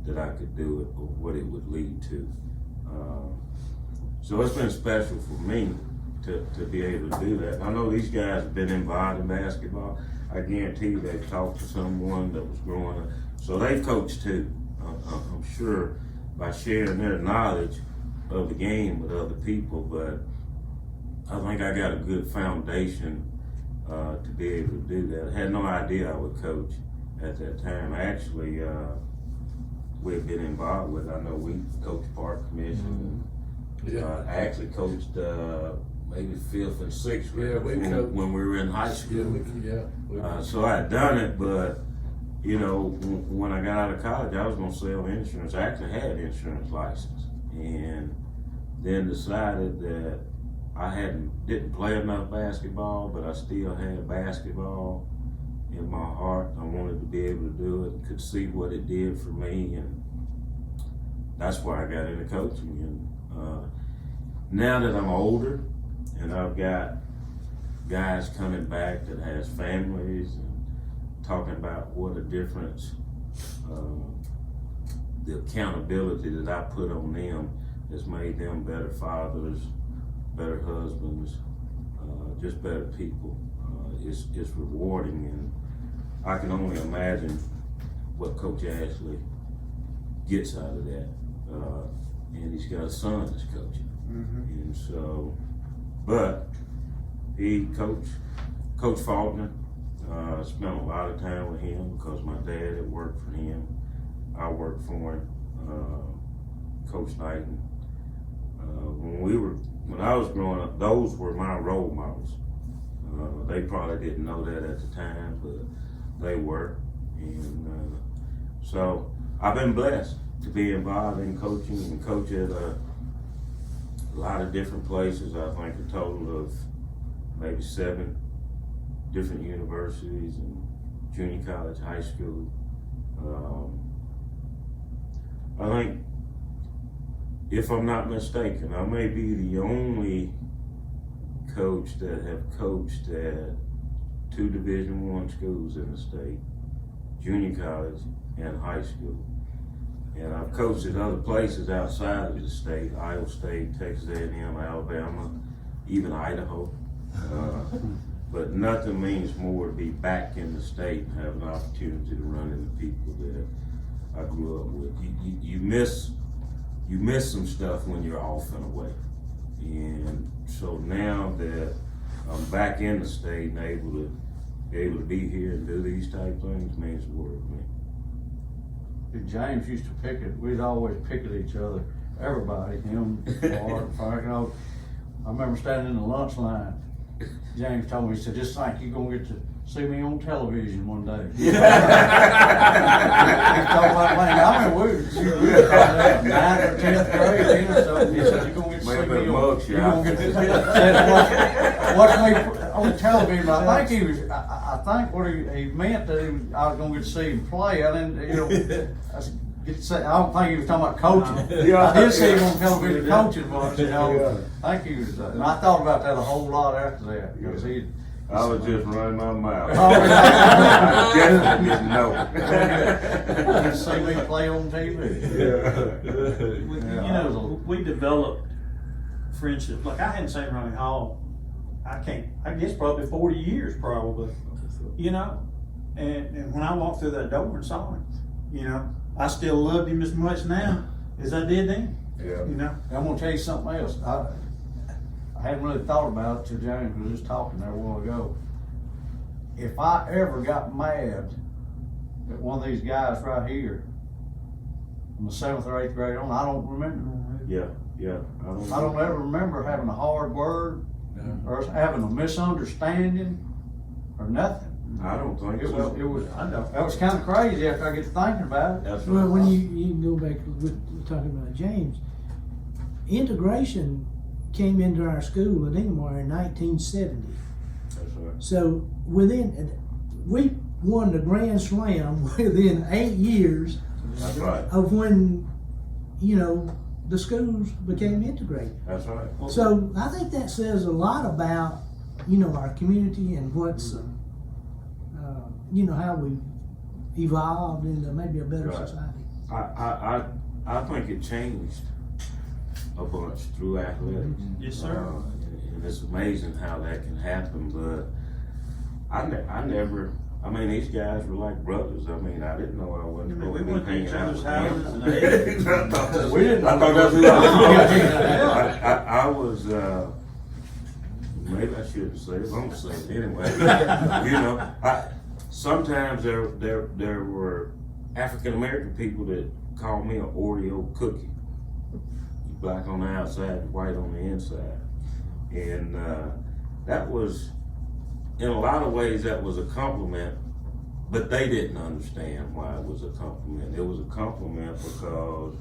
that I could do it or what it would lead to. So it's been special for me to be able to do that. I know these guys have been involved in basketball. I guarantee you they've talked to someone that was growing up. So they've coached too, I'm sure, by sharing their knowledge of the game with other people. But I think I got a good foundation to be able to do that. I had no idea I would coach at that time. Actually, we've been involved with, I know we coached Park Commission. Yeah. I actually coached maybe 5th and 6th grade Yeah, we coached. when we were in high school. So I had done it, but when I got out of college, I was going to sell insurance. I actually had an insurance license, and then decided that I didn't play enough basketball, but I still had basketball in my heart. I wanted to be able to do it, could see what it did for me, and that's why I got into coaching. And now that I'm older and I've got guys coming back that has families and talking about what a difference the accountability that I put on them has made them better fathers, better husbands, just better people. It's rewarding, and I can only imagine what Coach Ashley gets out of that. And he's got a son that's coaching. And so, but he Coach Faulkner, spent a lot of time with him because my dad had worked for him. I worked for him. Coach Knighton. When I was growing up, those were my role models. They probably didn't know that at the time, but they were. And so I've been blessed to be involved in coaching and coach at a lot of different places. I think a total of maybe 7 different universities and junior college, high school. I think, if I'm not mistaken, I may be the only coach that have coached at 2 Division I schools in the state, junior college and high school. And I've coached at other places outside of the state, Iowa State, Texas A&M, Alabama, even Idaho. But nothing means more to be back in the state and have an opportunity to run into people that I grew up with. You miss some stuff when you're off and away. And so now that I'm back in the state and able to be here and do these type things means the world to me. James used to pick it. We'd always pick at each other. Everybody, him, Bart, Frank. I remember standing in the lunch line. James told me, he said, "Just think, you're gonna get to see me on television one day." He told my man, I mean, we were 9th or 10th grade, something. He said, "You're gonna get to May see have been me a mug you gonna shot. get to watch me on the television, but I think he was, I think what he meant that I was gonna get to see him play, I didn't, get to say, I don't think he was talking about coaching. Yeah. I did see him on television coaching once, I think he was, and I thought about that a whole lot after that, because he. I was just running my mouth. Oh, yeah. I definitely didn't know. You see me play on TV. Yeah. You know, we developed friendship. Like I hadn't seen Ronnie Hall. I guess probably 40 years, probably. You know, and when I walked through that door and saw him, you know, I still loved him as much now as I did then. Yeah. You know. I'm gonna tell you something else. I hadn't really thought about it till James was just talking there a while ago. If I ever got mad at one of these guys right here, from the 7th or 8th grade on, I don't remember. Yeah. I don't ever remember having a hard word or having a misunderstanding or nothing. I don't think It so. was, that was kind of crazy after I get to thinking about it. That's Well, right. when you can go back with talking about James, integration came into our school at Ingomar in 1970. That's right. So we won the Grand Slam within 8 years That's right. of when, the schools became integrated. That's right. So I think that says a lot about, our community and what's, how we evolved into maybe a better Right. society. I think it changed a bunch through athletics. Yes, sir. And it's amazing how that can happen, but I mean, these guys were like brothers. I mean, I didn't know I wasn't We going to be went to hanging each out other's with them. houses and ate. We didn't I thought that's who I was. Maybe I shouldn't say it. I'm gonna say it anyway. Sometimes there were African American people that called me an Oreo cookie. You black on the outside, white on the inside, and that was, in a lot of ways, that was a compliment. But they didn't understand why it was a compliment. It was a compliment because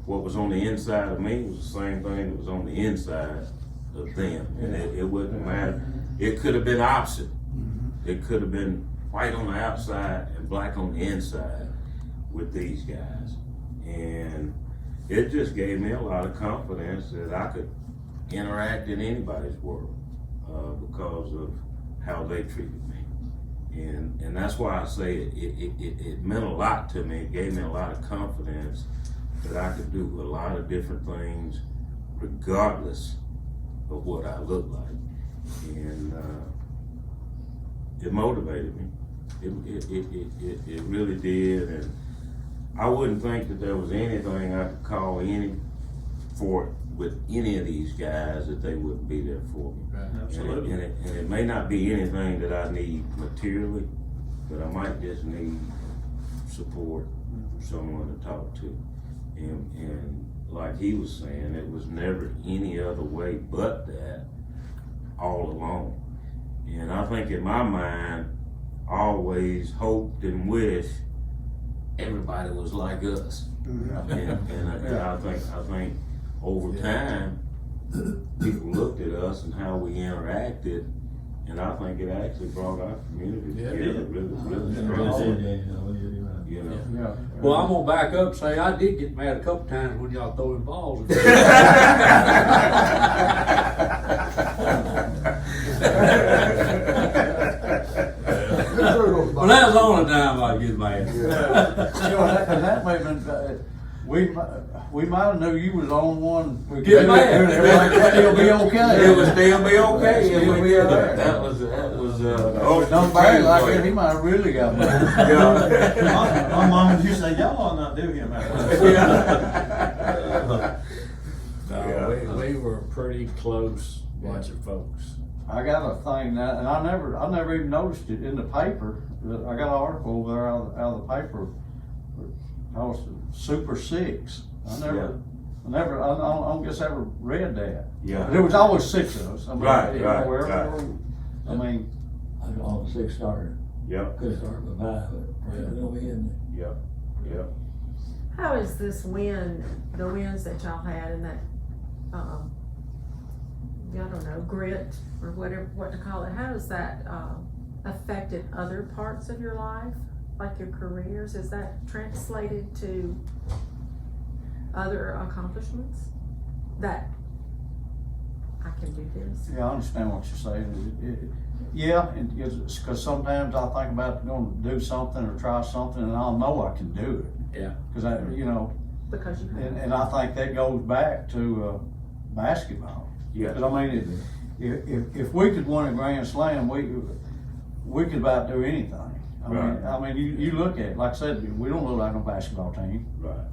what was on the inside of me was the same thing that was on the inside of them. And it wouldn't matter. It could have been opposite. It could have been white on the outside and black on the inside with these guys. And it just gave me a lot of confidence that I could interact in anybody's world because of how they treated me. And that's why I say it meant a lot to me. It gave me a lot of confidence that I could do a lot of different things regardless of what I look like. And it motivated me. It really did. And I wouldn't think that there was anything I could call with any of these guys that they wouldn't be there for me. Absolutely. And it may not be anything that I need materially, but I might just need support, someone to talk to. And like he was saying, it was never any other way but that all along. And I think in my mind, I always hoped and wished everybody was like us. And I think over time, people looked at us and how we interacted, and I think it actually brought our community together really strong. You know. Yeah. Well, I'm gonna back up and say I did get mad a couple times when y'all throwing balls. Well, that was the only time I get mad. That may have been, we might have knew you was the only one. We Get mad. Everybody could still be okay. It would still be okay. Still if we be did alright. that. That was Done Barry like that, he might have really got mad. My mom used to say, y'all ought not do him that way. No, we were a pretty close bunch of folks. I got a thing now, and I never even noticed it in the paper. I got an article over there out of the paper. I was Super Six. I don't guess I ever read that. Yeah. There was always 6 of us. I mean, Right, you know, right, wherever right. I mean, I was on the 6-starter. Yep. Could start with 5, but we'll be in there. Yep. How is this the wins that y'all had in that I don't know, grit or whatever, what to call it, how has that, affected other parts of your life? Like your careers, is that translated to other accomplishments? That I can do this? Yeah, I understand what you're saying. Yeah, because sometimes I think about going to do something or try something and I'll know I can do it. Yeah. Because I, Because you have. and I think that goes back to basketball. Yeah. But I mean, if we could win a Grand Slam, we could about do anything. Right. I mean, you look at it, like I said, we don't look like no basketball team, Right.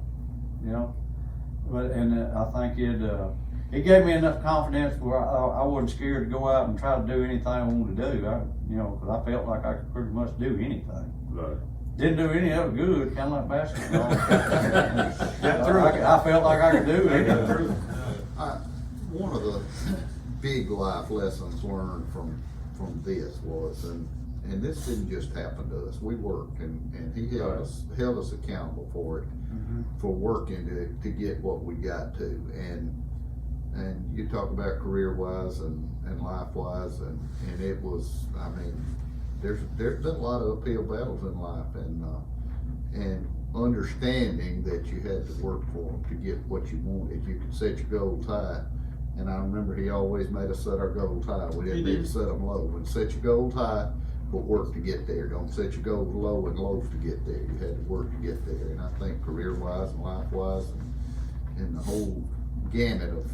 But I think it gave me enough confidence where I wasn't scared to go out and try to do anything I wanted to do. Because I felt like I could pretty much do anything. Right. Didn't do any of it good, kind of like basketball. I felt like I could do it. One of the big life lessons learned from this was, and this didn't just happen to us. We worked, and he held us accountable for it, for working to get what we got to. And you talk about career wise and life wise, and it was, I mean, there's been a lot of uphill battles in life, and understanding that you had to work for them to get what you wanted. You could set your goals high. And I remember he always made us set our goals high. We didn't need to set them low. And set your goals high, but work to get there. Don't set your goals low and lows to get there. You had to work to get there. And I think career-wise and life-wise and the whole gamut of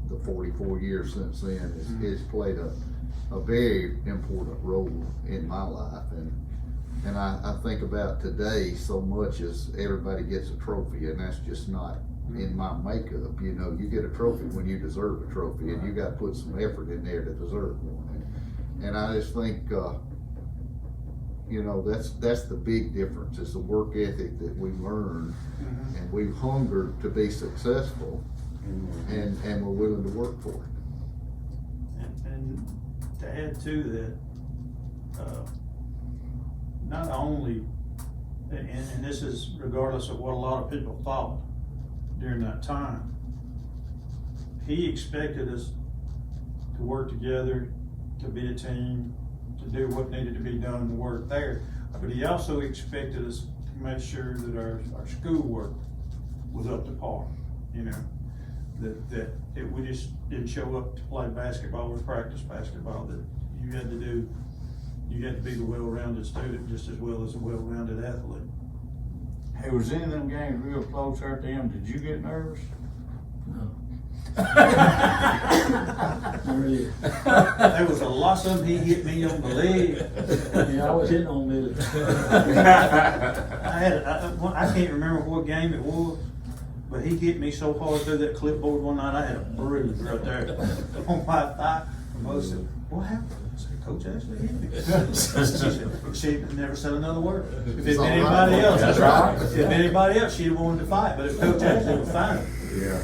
the 44 years since then has played a very important role in my life. And I think about today so much as everybody gets a trophy, and that's just not in my makeup. You get a trophy when you deserve a trophy, and you got to put some effort in there to deserve one. And I just think, that's the big difference. Is the work ethic that we learned, and we've hungered to be successful, and we're willing to work for it. And to add to that, not only, and this is regardless of what a lot of people thought during that time, he expected us to work together, to be a team, to do what needed to be done and work there. But he also expected us to make sure that our schoolwork was up to par, that we just didn't show up to play basketball or practice basketball, that you had to be the well-rounded student just as well as a well-rounded athlete. Hey, was any of them games real close at the end? Did you get nervous? No. There was a lot of them, he hit me on the leg. Yeah, I was hitting on this. I can't remember what game it was, but he hit me so hard through that clipboard one night, I had a bruise right there on my thigh. Most said, "What happened?" I said, "Coach actually hit me." She never said another word. If it'd been anybody else, that's right. If it'd been anybody else, she'd have wanted to fight, but if Coach Ashley was fine. Yeah.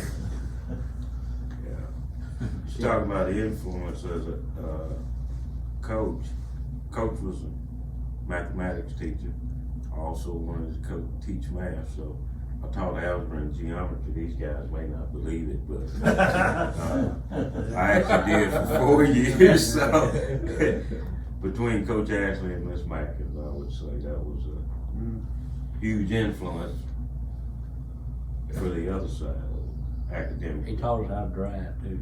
She's talking about the influence as a coach. Coach was a mathematics teacher. I also wanted to teach math, so I taught algebra and geometry. These guys may not believe it, but I actually did for 4 years. So between Coach Ashley and Miss Mackins, I would say that was a huge influence for the other side of academic. He taught us how to drive too.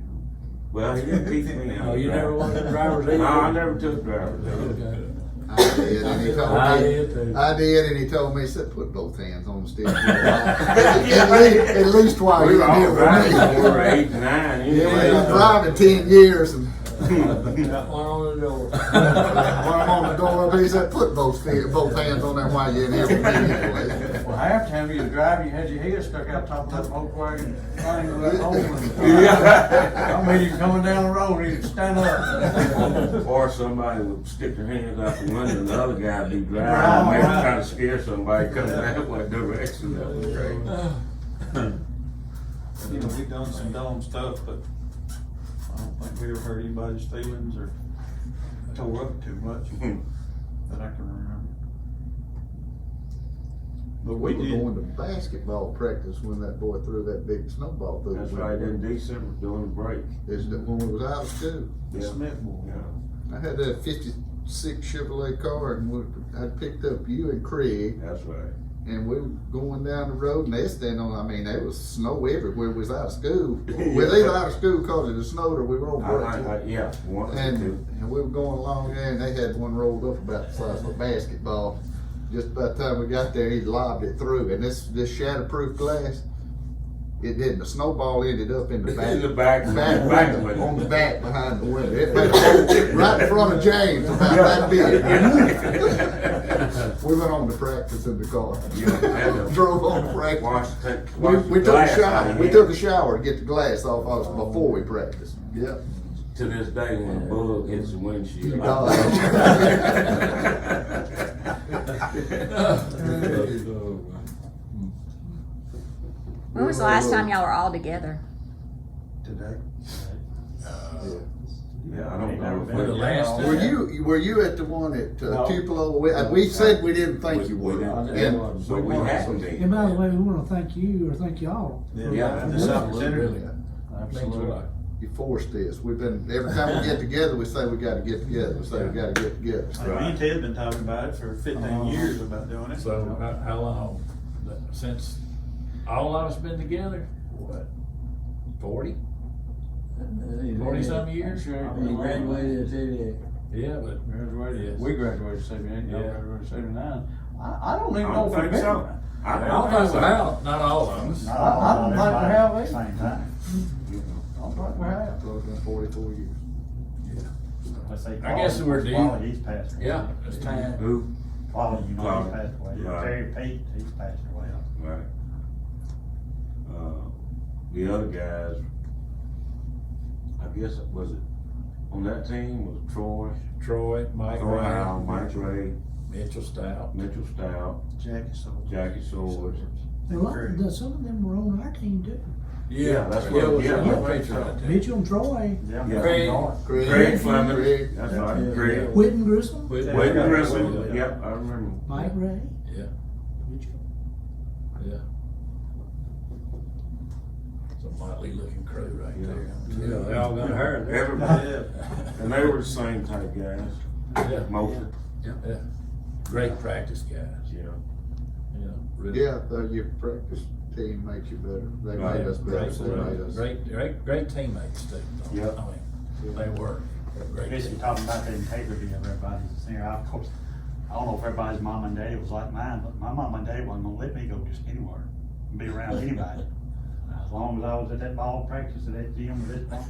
Well, he didn't teach me how Oh, to you drive. never wanted to driver's ed? No, I never took driver's ed. Okay. I did, and he told I me. did too. I did, and he told me, he said, "Put both hands on the steering wheel." at least while We you're were all here driving with when we me. were 8 and 9 Yeah, anyway. he's driving 10 years, and One on the door. when I'm on the door, he said, "Put both hands on there while you're in here with me." Anyway. Well, half the time you was driving, you had your head stuck out top of that Volkswagen thing with that hole in it. Yeah. I mean, you coming down the road, you stand up. Or somebody would stick their hands out the window and the other guy would be driving, maybe trying to scare somebody coming that way direction. That was great. We've done some dumb stuff, but I don't think we ever hurt anybody's feelings or tore up too much that I can remember. But we were going to basketball practice when that boy threw that big snowball through. That's the right, window. in December during the break. Is that when we was out of school? The Yeah. Smith boy. Yeah, I had that '56 Chevrolet car, and I picked up you and Craig, that's right. and we were going down the road, and they standing on. I mean, there was snow everywhere. We was out of school. We was either out of school because it had snowed, or we were on break. Yeah, one, And two. we were going along there, and they had one rolled up about the size of a basketball. Just by the time we got there, he lobbed it through, and this shatterproof glass, it didn't. The snowball ended up in the back. In the back of it. On the back behind the window. It went right in front of James, about that big. We went on to practice in the car. Yeah. Drove on to practice. Wash We the took a glass out shower. of We it. took a shower to get the glass off us before we practiced. Yep. To this day, when a bug hits the windshield. When was the last time y'all were all together? Today. Yeah, I don't know. We're the last Were you at the one at No. Tupelo? We said we didn't think you We were. didn't. And So we hadn't been. And by the way, we wanna thank you, or thank y'all. Yeah, for this doing opportunity. Absolutely. you forced this. We've been, every time we get together, we say we gotta get together. We say we gotta get together. Me and Ted been talking about it for 15 years about doing it. So how long, since all of us been together, what, 40? 40-some years? He graduated at 78. Yeah, but. Graduated, we graduated 78, y'all Yeah. graduated 79. I don't even I know don't if we think been. so. I don't think we have, not all of us. I don't think we have either. Same time. I don't think we have. So it's been 44 years. Let's say. I guess we're due. Quality, he's passed away. Yeah, it's time. Who? Quality, you know, Quality. he's passed away. Right. Terry Pete, he's passed away. Right. The other guys, I guess, was it, on that team was Troy, Troy, Mike Brown, Ray, Mike Ray, Mitchell Stout. Mitchell Stout, Jackie sold. Jackie Swords. And a lot of some of them were on our team too. Yeah, that's what- it was yeah, on that's my right. page right there. Mitchell and Troy, Yeah. Yeah. Craig. Craig Fleming, Craig. that's right, Craig. Whitten Grissom, Wade- Wade Yeah. Grissom, Yeah. yep, I remember. Mike Ray, Yeah, Mitchell. yeah. It's a motley looking crew right there. Yeah, they all got hair there. Everybody, Yeah. and they were the same type guys, Yeah, most, yeah. Great practice guys, yeah. yeah. Really. Yeah, your practice team makes you better. They Right. made us better. Great, They made us. great teammates too. Yeah. I mean, they were great. Basically team. talking about the integrity of everybody's senior. Of course, I don't know if everybody's mom and daddy was like mine, but my mom and daddy wasn't gonna let me go just anywhere and be around anybody. As long as I was at that ball practice, at that gym, with this ball.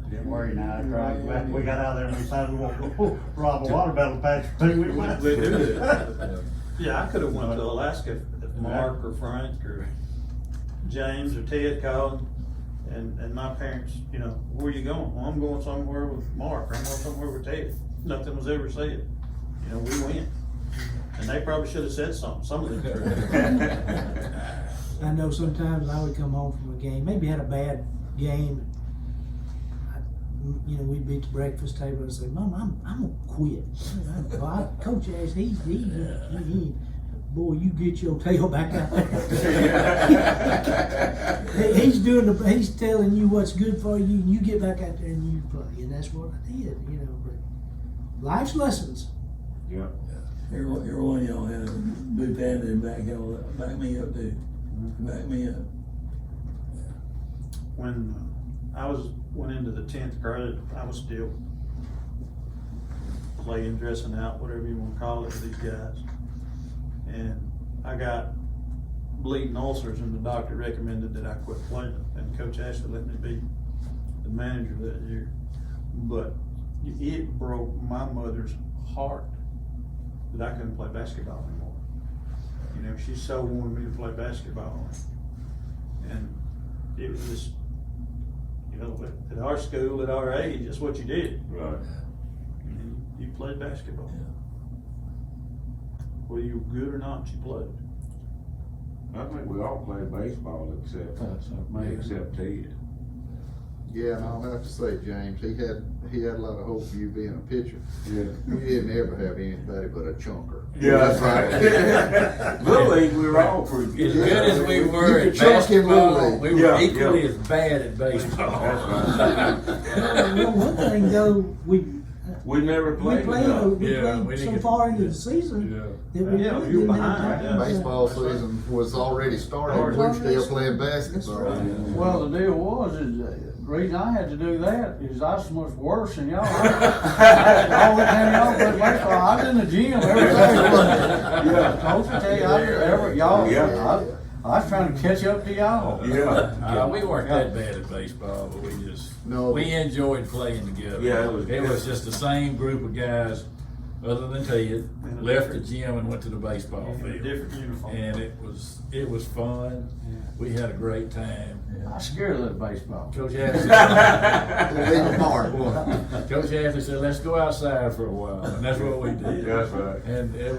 Didn't worry now, after we got out there and we decided we were gonna go rob a water battle patch for 2 weeks. We do that. Yeah, I could have went to Alaska if Mark or Frank or James or Ted called, and my parents, you know, where you going? Well, I'm going somewhere with Mark, or I'm going somewhere with Ted. Nothing was ever said. You know, we went. And they probably should have said something, some of them. I know sometimes I would come home from a game, maybe had a bad game. You know, we'd be at the breakfast table and say, "Mom, I'm gonna quit." Coach asked, he, boy, you get your tail back out there. He's telling you what's good for you, and you get back out there and you play, and that's what I did. You know, but life's lessons. Yeah. Every one of y'all had a good family to back me up too. Back me up. When I went into the 10th grade, I was still playing, dressing out, whatever you want to call it, with these guys. And I got bleeding ulcers, and the doctor recommended that I quit playing. And Coach Ashley let me be the manager that year. But it broke my mother's heart that I couldn't play basketball anymore. You know, she so wanted me to play basketball. And it was just, you know, at our school, at our age, that's what you did. Right. You played basketball. Whether you were good or not, you played. I think we all played baseball except Ted. Yeah, and I'll have to say, James, he had a lot of hope for you being a pitcher. Yeah. You didn't ever have anybody but a chunker. Yeah, that's right. Little league, we were all pretty good. As good as we were You at could chunk in Little basketball, League. we were Yeah, equally yeah. as bad at baseball. That's Well, one thing though, we never played played enough. we Yeah, we played didn't so get- far into the season Yeah. that we Yeah, really you were didn't have behind, time yeah. to- Baseball season was already started, we're still playing basketball. Well, the deal was, is the reason I had to do that is I was so much worse than y'all. All the time y'all played baseball, I was in the gym every day. Yeah. Coach will tell you, I was trying to catch up to y'all. Yeah. We weren't that bad at baseball, but we enjoyed playing together. Yeah, it was just the same group of guys, other than Ted, left the gym and went to the baseball In a field. different uniform. And it was fun. We had a great time. I scared of that baseball. Coach Ashley, Coach Ashley said, "Let's go outside for a while," and that's what we did. That's right. And it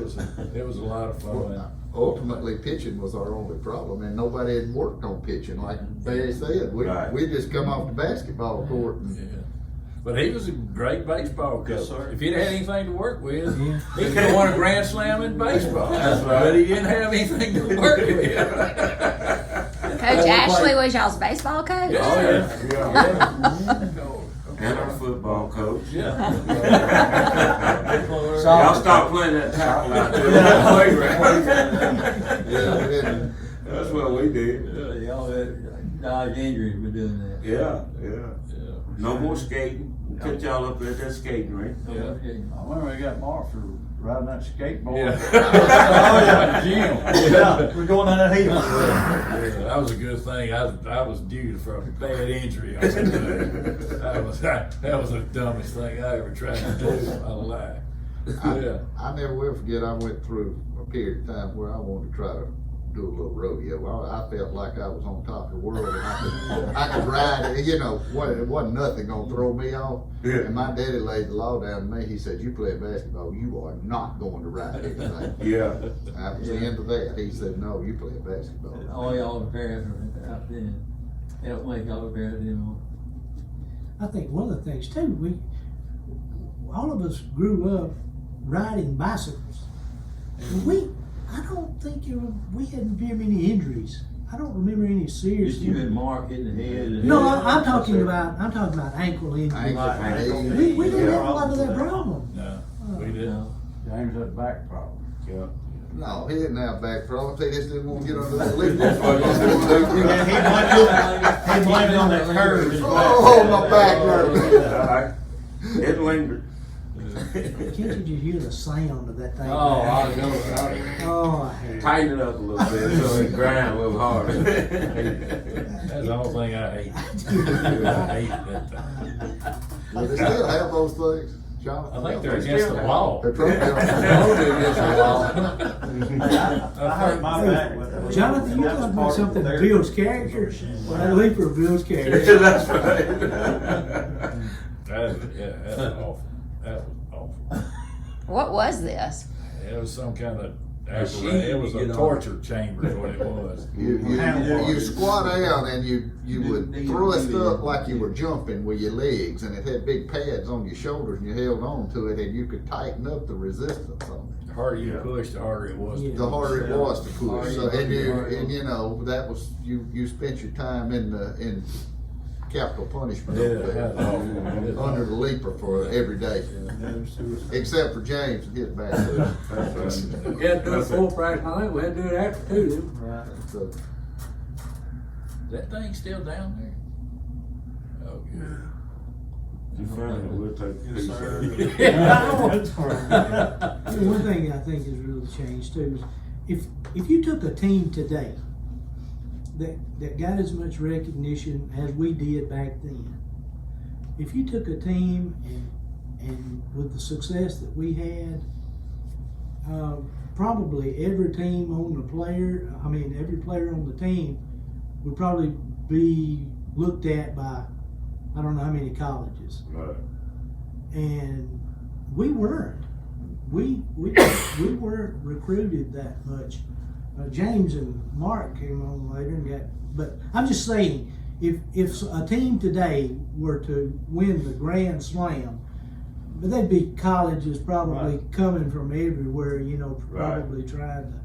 was a lot of fun. Ultimately, pitching was our only problem, and nobody had worked on pitching, like Barry said. Right. We just come off the basketball court and Yeah. But he was a great baseball coach. Yes, sir. If he'd had anything to work with, Yeah. he could have won a grand slam in baseball. That's right. But he didn't have anything to work with. Coach Ashley was y'all's baseball coach? Yeah. And our football coach. Yeah. Y'all stop playing that tackle out there. That's what we did. Y'all had dodged injuries by doing that. Yeah. No more skating. We'll catch y'all up at that skating rink. Yeah. I remember we got marked for riding that skateboard. Yeah. Oh, yeah, the gym. Yeah, we're going on that hill. Yeah, that was a good thing. I was due for a bad injury. That was the dumbest thing I ever tried to do in my life. Yeah. I never will forget, I went through a period of time where I wanted to try to do a little rodeo. I felt like I was on top of the world and I could ride it. You know, it wasn't nothing gonna throw me off. Yeah. And my daddy laid the law down to me. He said, "You play basketball, you are not going to ride anything." Yeah. That was the end of that. He said, "No, you play basketball." All y'all the parents are out then. They don't make all the parents anymore. I think one of the things too, all of us grew up riding bicycles. I don't think we had very many injuries. I don't remember any serious Just you and injuries. Mark hitting the head. and- No, I'm talking about ankle injuries. Ankle, We didn't Yeah. have a lot of that problem. No, we didn't. No. James had back problem. Yeah. No, he didn't have back problems. He just didn't want to get under that leaf. Yeah, he blamed it on that curve. Oh, my back hurt. It lingered. Can't you just hear the sound of that thing? Oh, I know. Oh, I hate it. Tighten it up a little bit so it grind a little harder. That's the whole thing I hate. I hate that thing. But they still have those things, Jonathan. I think they're against the law. They're probably against the law. I hurt my back with it. Jonathan, you That was talking about part of something the that therapy. builds character? Well, that leaper builds character. That's right. That was awful. That was awful. What was this? It was some kind of Machine it was you a get on. torture chamber is what it was. You squat down and you would thrust up like you were jumping with your legs, and it had big pads on your shoulders, and you held on to it, and you could tighten up the resistance on it. The harder you pushed, the harder it was. Yeah. The harder it was to push. So, and you know, that was you spent your time in capital punishment over there, under the leaper for every day, except for James and his back. We had to do it full practice, I think we had to do it after two. So, That thing still down there? Oh, good. You found it, we'll take a piece of it. One thing I think has really changed too is if you took a team today that got as much recognition as we did back then, if you took a team and with the success that we had, probably every team on the every player on the team would probably be looked at by I don't know how many colleges. Right. And we weren't. We weren't recruited that much. James and Mark came on later and but I'm just saying, if a team today were to win the Grand Slam, but they'd be colleges probably coming from everywhere, you know, probably trying to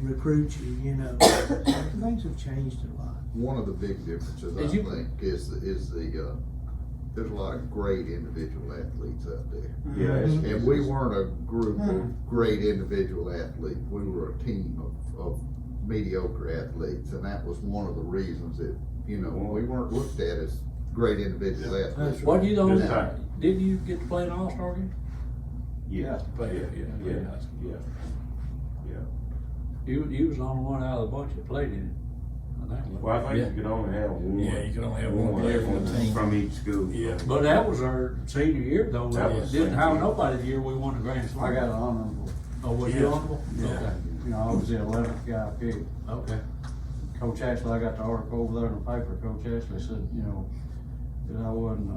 recruit you, you know. Things have changed a lot. One of the big differences, I think, is the there's a lot of great individual athletes out there. Yeah, And we weren't a group of great individual athletes. We were a team of mediocre athletes, and that was one of the reasons that, you know, we weren't looked at as great individual athletes. What you don't, This time. didn't you get to play an all-star game? Yeah, Yeah. You was the only one out of the bunch that played in it. I think. Well, I think Yeah. you could only have one. Yeah, you can only have one player from the team. From each school. Yeah. But that was our senior year though. That was Didn't senior have year. nobody the year we won the Grand Slam. I got an honorable, Oh, was you Yeah. honorable? Yeah. Okay. you know, I was the 11th guy picked. Okay. Coach Ashley, I got the article over there in the paper, Coach Ashley said, you know, that I wasn't,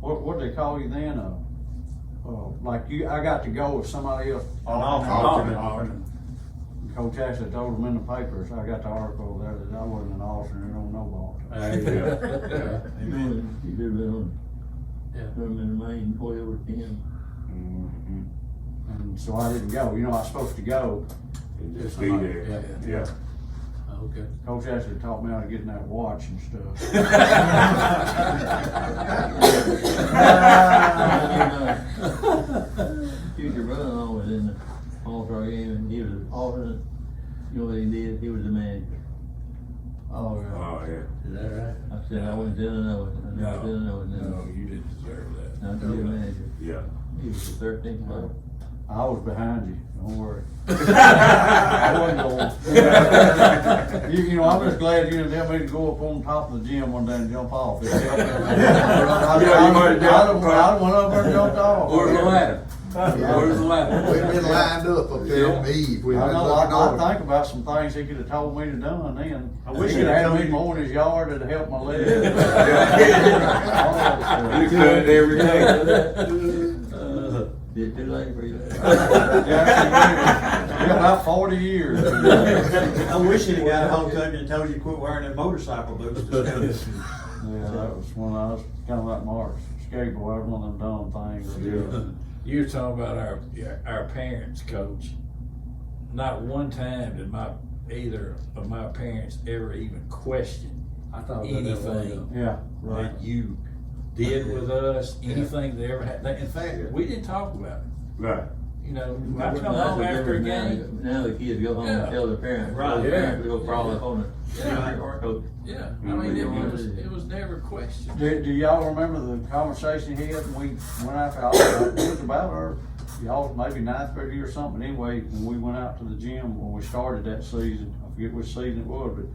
what'd they call you then, like I got to go if somebody else. Alternate. Coach Ashley told them in the paper, so I got the article there that I wasn't an alternate on no ball. There you go. Amen. You could have been on, Yeah. could have been the main 12 or 10. Mhm. And so I didn't go, you know, I was supposed to go. And just be there. Yeah. Okay. Coach Ashley taught me how to get in that watch and stuff. Future brother-in-law was in the all-star game, and he was an alternate. You know what he did? He was the manager. Oh, yeah. Oh, yeah. Is that right? I said, I wouldn't tell know it. I never didn't know it. No, you didn't deserve that. Not to be a manager. Yeah. He was the 13th player. I was behind you, don't worry. I wasn't going. You know, I'm just glad you didn't tell me to go up on top of the gym one day and jump off. I'd went up there and jumped off. Where's the ladder? Where's the ladder? We've been lined up there on the eve. We've I been know, looking I over. think about some things he could have told me to done then. I wish He he'd could have told had me you. mowing his yard to help my leg. You could every day. Did too late for you. Yeah, about 40 years. I wish he'd have got a hold of you and told you to quit wearing them motorcycle boots. Yeah, that was when I was kind of like Mark's skateboard, I was one of them dumb things. You were talking about our parents, Coach. Not one time did either of my parents ever even question I thought anything Yeah, right. that you did with us, anything they ever had. In fact, we didn't talk about it. Right. You know, I That's come the home after a difference game. now the kids go home Yeah. and tell their parents. Right. The parents go crawl up on the Yeah. coach. Yeah, I mean, it was never questioned. Do y'all remember the conversation he had when we went out to, it was about our, y'all maybe ninth grade year or something, anyway, when we went out to the gym, when we started that season, I forget which season it was, but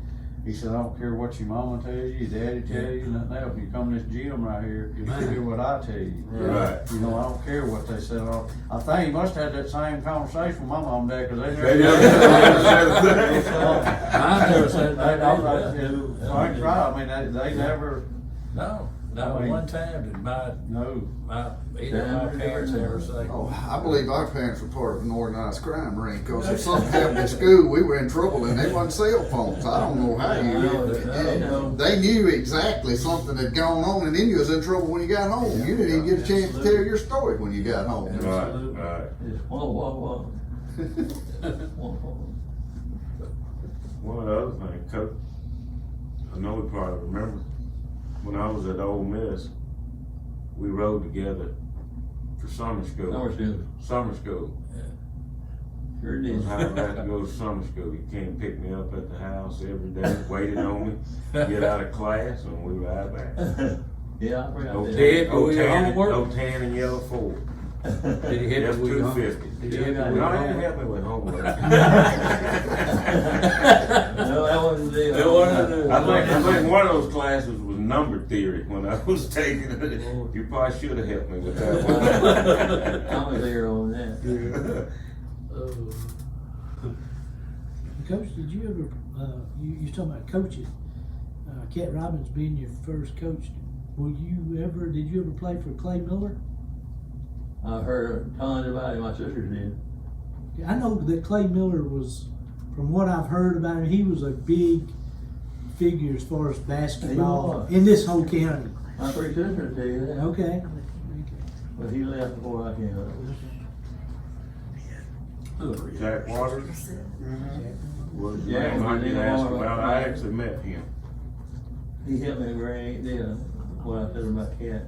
he said, I don't care what your mama tells you, your daddy tells you, nothing else, when you come to this gym right here, you better hear what I tell you. Right. You know, I don't care what they said. I think he must have had that same conversation with my mom and dad, cause they They never. never- I never said that. Frank's right, I mean, they never, No, not I mean- one time did no. either of my parents ever say. Oh, I believe our parents were part of an organized crime ring, because if something happened at school, we were in trouble, and they wasn't cell phones. I don't know how you. They knew exactly something had gone on, and then you was in trouble when you got home. You didn't even get a chance to tell your story when you got home. Right, right. Just whoa, whoa, whoa. One of the other things, Coach, I know we probably remember, when I was at Ole Miss, we rode together for summer school. Summer school. Sure It did. was how I had to go to summer school. You came pick me up at the house every day, waited on me, get out of class, and we ride back. Yeah, I forgot No that. Did tan, no we tan, homework? no tan and yellow Ford. Did he hit F you with homework? 250. Did he hit you No, with he didn't homework? help me with homework. No, that wasn't the deal. It wasn't the deal. I think one of those classes was number theory when I was taking it. You probably should have helped me with that I was there on that. Coach, did you ever, you talking about coaching, Cat Robbins being your first coach, did you ever play for Clay Miller? I've heard tons about it, my sisters did. I know that Clay Miller was, from what I've heard about him, he was a big figure as far as basketball was. in this whole county. My three sisters tell you that. Okay. But he left before I came up. Jack Waters was the Yeah, man I did Ingomar, ask about. I right. actually met him. He helped me a great deal. What I said about Cat.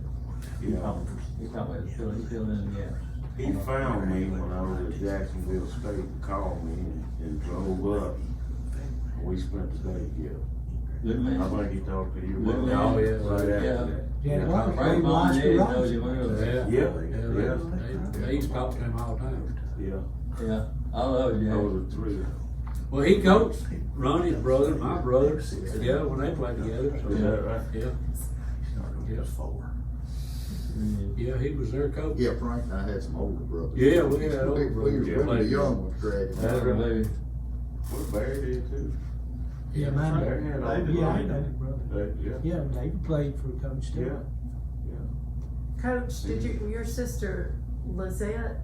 He Yeah. taught me to fill in the gaps. He found me when I was at Jacksonville State and called me and drove up. We spent the day together. Good man. I think he talked to you Good about man. Oh, yeah. right after Yeah. that. Jack Yeah. Waters Right, played mom and Oscar dad knows Robertson. him early. Yeah. They used to talk to him all the time. Yeah. Yeah, I love Jack. Those are three. Well, he coached Ronnie's brother, my brother, together when they played together. So, Is that right? yeah. Yeah. Yeah, he was their coach. Yeah, Frank and I had some older brothers. Yeah, we had older We brothers. were the young ones graduated. That's right, baby. Well, Barry did too. Yeah, mine. Barry had all David, Yeah, I the know his brother. Yeah. Yeah, David played for Coach Yeah. too. Coach, did your sister Lizette,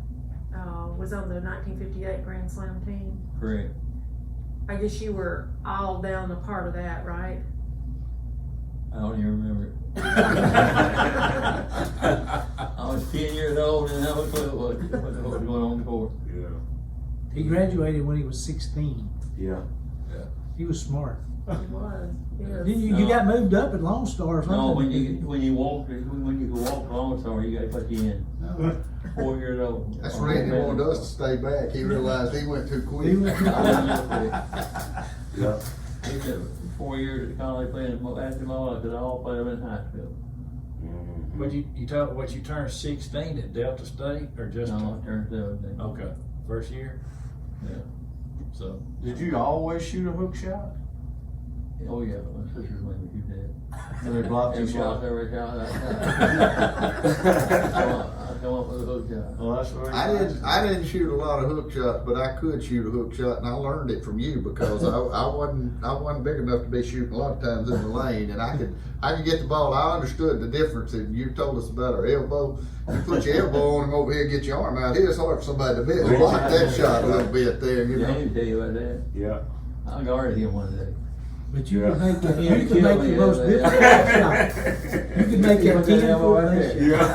was on the 1958 Grand Slam team? Correct. I guess you were all down a part of that, right? I don't even remember it. I was 10 years old and I was what was going on in the court. Yeah. He graduated when he was 16. Yeah. He was smart. It was, yes. Then you got moved up at Lone Star or something. No, when you walk, when you can walk Long Star, you gotta put you in. No. 4 years old. That's Randy wanted us to stay back. He realized he went too quick. He went too Yeah. He said 4 years at college playing basketball, I could all play them in high school. Mhm. But you turned 16 at Delta State or just? No, I turned 17. Okay, first year? Yeah. So, Did you always shoot a hook shot? Oh yeah, my sister's made me shoot that. Or they blocked you Every shot, shot? every shot I come up with a hook shot. Well, that's what I didn't shoot a lot of hook shots, but I could shoot a hook shot, and I learned it from you because I wasn't big enough to be shooting a lot of times in the lane, and I could get the ball. I understood the difference, and you told us about our elbow. You put your elbow on him over here, and get your arm out here. It's hard for somebody to miss. Block that shot a little bit there, you know. James tell you about that. Yeah. I guarded him one day. But you Yeah. could make the, you Yeah, could kill make me, the most yeah, difficult shot. You could make You that put that 10 elbow foot right lane there. shot.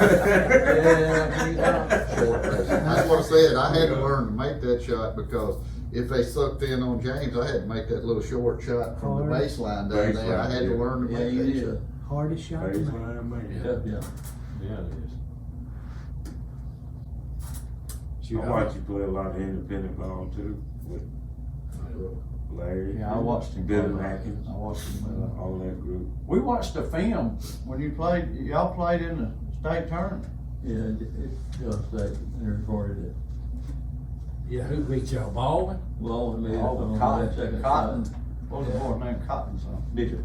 That's what I said. I had to learn to make that shot because if they sucked in on James, I had to make that little short shot from the Hard. baseline down there. I had to learn to Yeah, make you that did. shot. Hardest shot to make. Baseline, man. Tough job. yeah, it is. I watched you play a lot of independent ball too with Larry. Yeah, I watched him play. Bill Atkins. I watched him play. All that group. We watched the film when you played, y'all played in the state tournament. Yeah, it's just that they recorded it. Yeah, who beat y'all, Baldwin? Well, I mean, Oh, on Cotton, that second Cotton. shot. What was the boy's name? Cotton something. Bishop.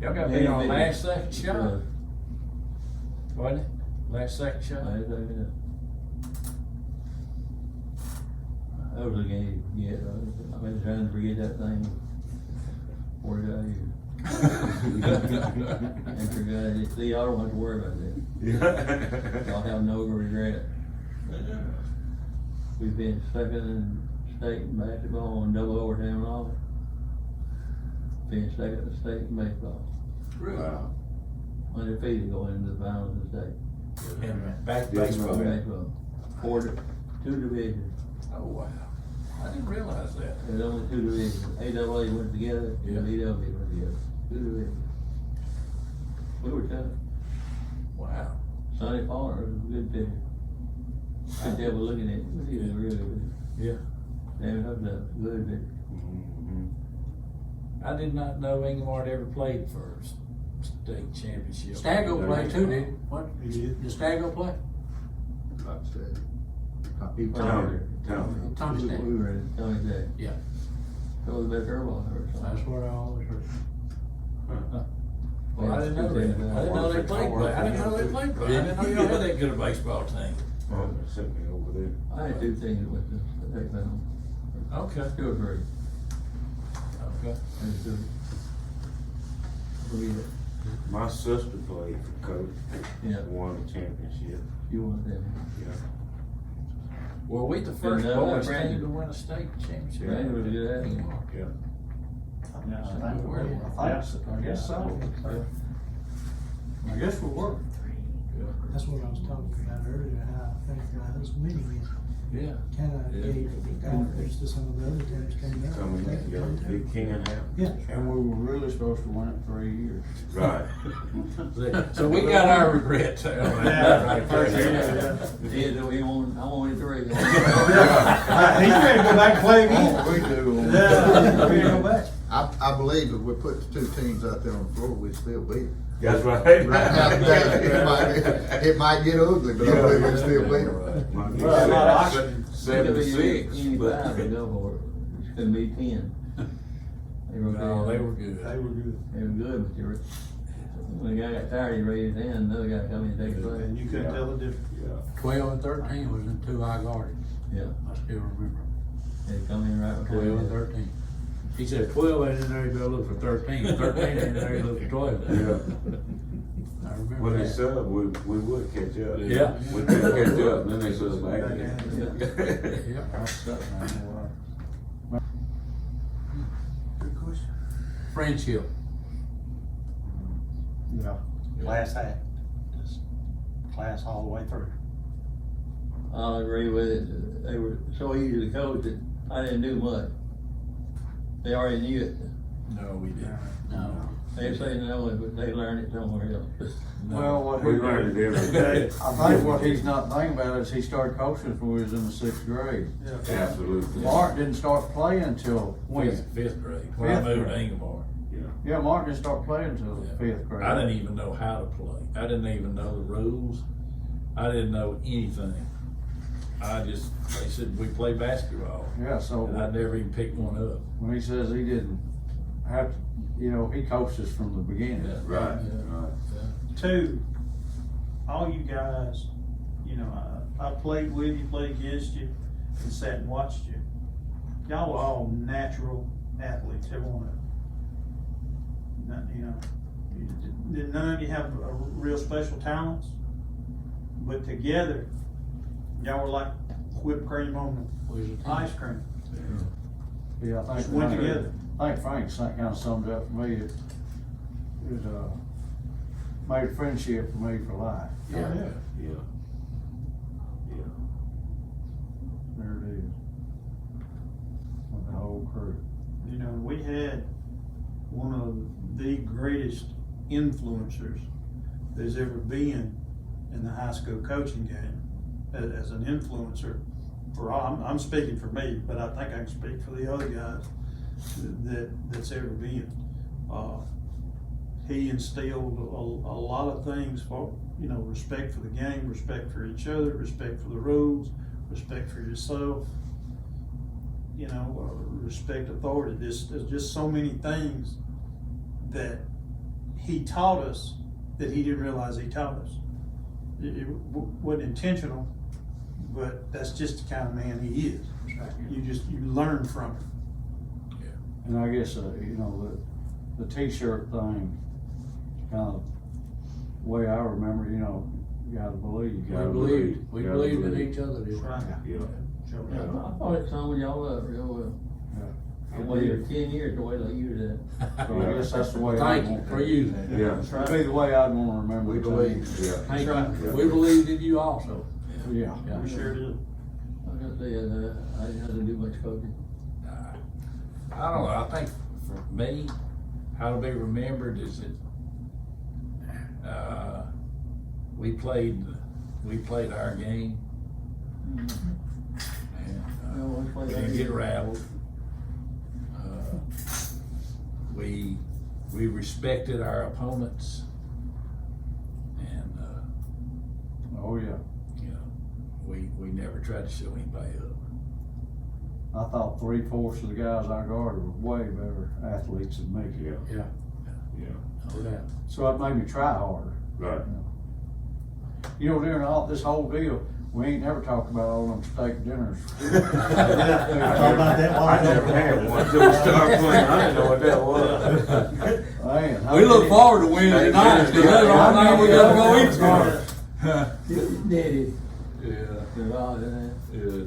Y'all got Yeah, beat on he beat last me. second shot, wasn't it? Last second shot? Last second shot. That was a game, yeah, I've been trying to forget that thing 45 years. And forgot it. See, y'all don't have to worry about that. Yeah. Y'all have no regret. We've been second in state in basketball and double overtime and all. Been second in state in baseball. Wow. Undefeated going into the finals in state. And back Yeah, baseball. Baseball. Two divisions. Oh, wow. I didn't realize that. There's only two divisions. AAA went together, Yeah. and BW went together. Two divisions. We were tough. Wow. Sonny Pollard was a good pitcher. I could tell by looking at him, he was really good. Yeah. Damn, that was a good pitcher. Mhm. I did not know Ingomar ever played for state championship. Stago played too, did he? What? He did. Did Stago play? Like I said. He was Tommy. Tommy. Tommy We Stago. were in Tommy's day. Yeah. That was the best airball I ever saw. That's what I always heard. Well, I didn't know that. I didn't know they played. I didn't know they played. I didn't know y'all had that good a baseball team. Oh, they sent me over there. I had two teams with the state final. Okay. Two or three. Okay. And two. Believe it. My sister played for Coach. Yeah. Won the championship. You want them. Yeah. Were we the first And, boys Brandon- team to win a state championship? Brandon was a good athlete. Ingomar. Yeah. I Yeah, I guess so. I guess we'll work. That's what I was talking about earlier, how I think those meetings Yeah. kind of gave confidence to some of the other teams coming up. Coming in, yeah, it can happen. Yeah. And we were really supposed to win it 3 years. Right. So we got our regrets. Yeah, do we want, I want it to read. He's ready to go back and play again. We do. Yeah, ready to go back. I believe if we put the two teams out there on the floor, we'd still beat them. That's right. Right now, it might get ugly, but I believe we'd still beat them. Right. 7-6. Five to go for it. It's gonna be 10. They were No, good. they were good. They were good. They were good, but they were, when the guy got tired, he raised his hand, another guy come in and take his place. And you couldn't tell the difference. Yeah. 12 and 13 was in two I guarded. Yeah, I still remember. they come in right 12 and between. 13. He said 12 ain't in there, you better look for 13. 13 ain't in there, you look for 12. Yeah. I remember When they that. sub, we would catch up. Yeah. We could catch up, then they sub back again. Yeah. Good question. Friendship. Yeah, class act, just class all the way through. I'll agree with it. They were so easy to coach that I didn't do much. They already knew it. No, we didn't. No. They say no, but they learned it somewhere else. Well, what he We learned it every day. I think what he's not thinking about is he started coaching when he was in the 6th grade. Absolutely. Mark didn't start playing until when? Fifth grade, when I Fifth moved to grade. Ingomar. Yeah, Mark didn't start playing until Yeah. 5th grade. I didn't even know how to play. I didn't even know the rules. I didn't know anything. They said we play basketball. Yeah, so And I never even picked one up. when he says he didn't have to, he coached us from the beginning. Yeah. Right, Yeah. right. Two, all you guys, I played with you, played against you, and sat and watched you. Y'all were all natural athletes, every one of them. None of you have real special talents, but together, y'all were like whipped cream on the ice cream. Yeah, I Just think. went together. I think Frank kind of summed it up for me. It made a friendship for me for life. Yeah, yeah. Yeah. There it is. With the whole crew. We had one of the greatest influencers there's ever been in the high school coaching game as an influencer. I'm speaking for me, but I think I can speak for the other guys that's ever been. He instilled a lot of things for, respect for the game, respect for each other, respect for the rules, respect for yourself, respect authority. There's just so many things that he taught us that he didn't realize he taught us. It wasn't intentional, but that's just the kind of man he is. You learn from him. And I guess, the t-shirt thing, kind of the way I remember, you gotta believe. We believed in believe. each other, didn't we? Right. Yeah. Yeah, I thought it summed y'all up real well. Yeah. I waited 10 years to wait like you did. So I guess that's the way I Thank you want for to. using it. Yeah. That'd be the way I'd want to remember. We the believe, team. yeah. Thank you. Yeah. We believed in you also. Yeah. We sure did. I was gonna say, I didn't have to do much coaching. I don't know, I think for me, how to be remembered is that, we played our game. And, we didn't get rattled. We respected our opponents. And, Oh, yeah. we never tried to show anybody up. I thought 3/4 of the guys I guarded were way better athletes than me. Yeah. Yeah. Yeah. No doubt. So it made me try harder. Right. During this whole deal, we ain't never talked about all them steak dinners. Talk about that I never had one until we started playing. I didn't know what that was. Man, how We look many- forward to Wednesday nights, because that's all night we gotta go eat. Daddy. Yeah. They're all in there. Yeah.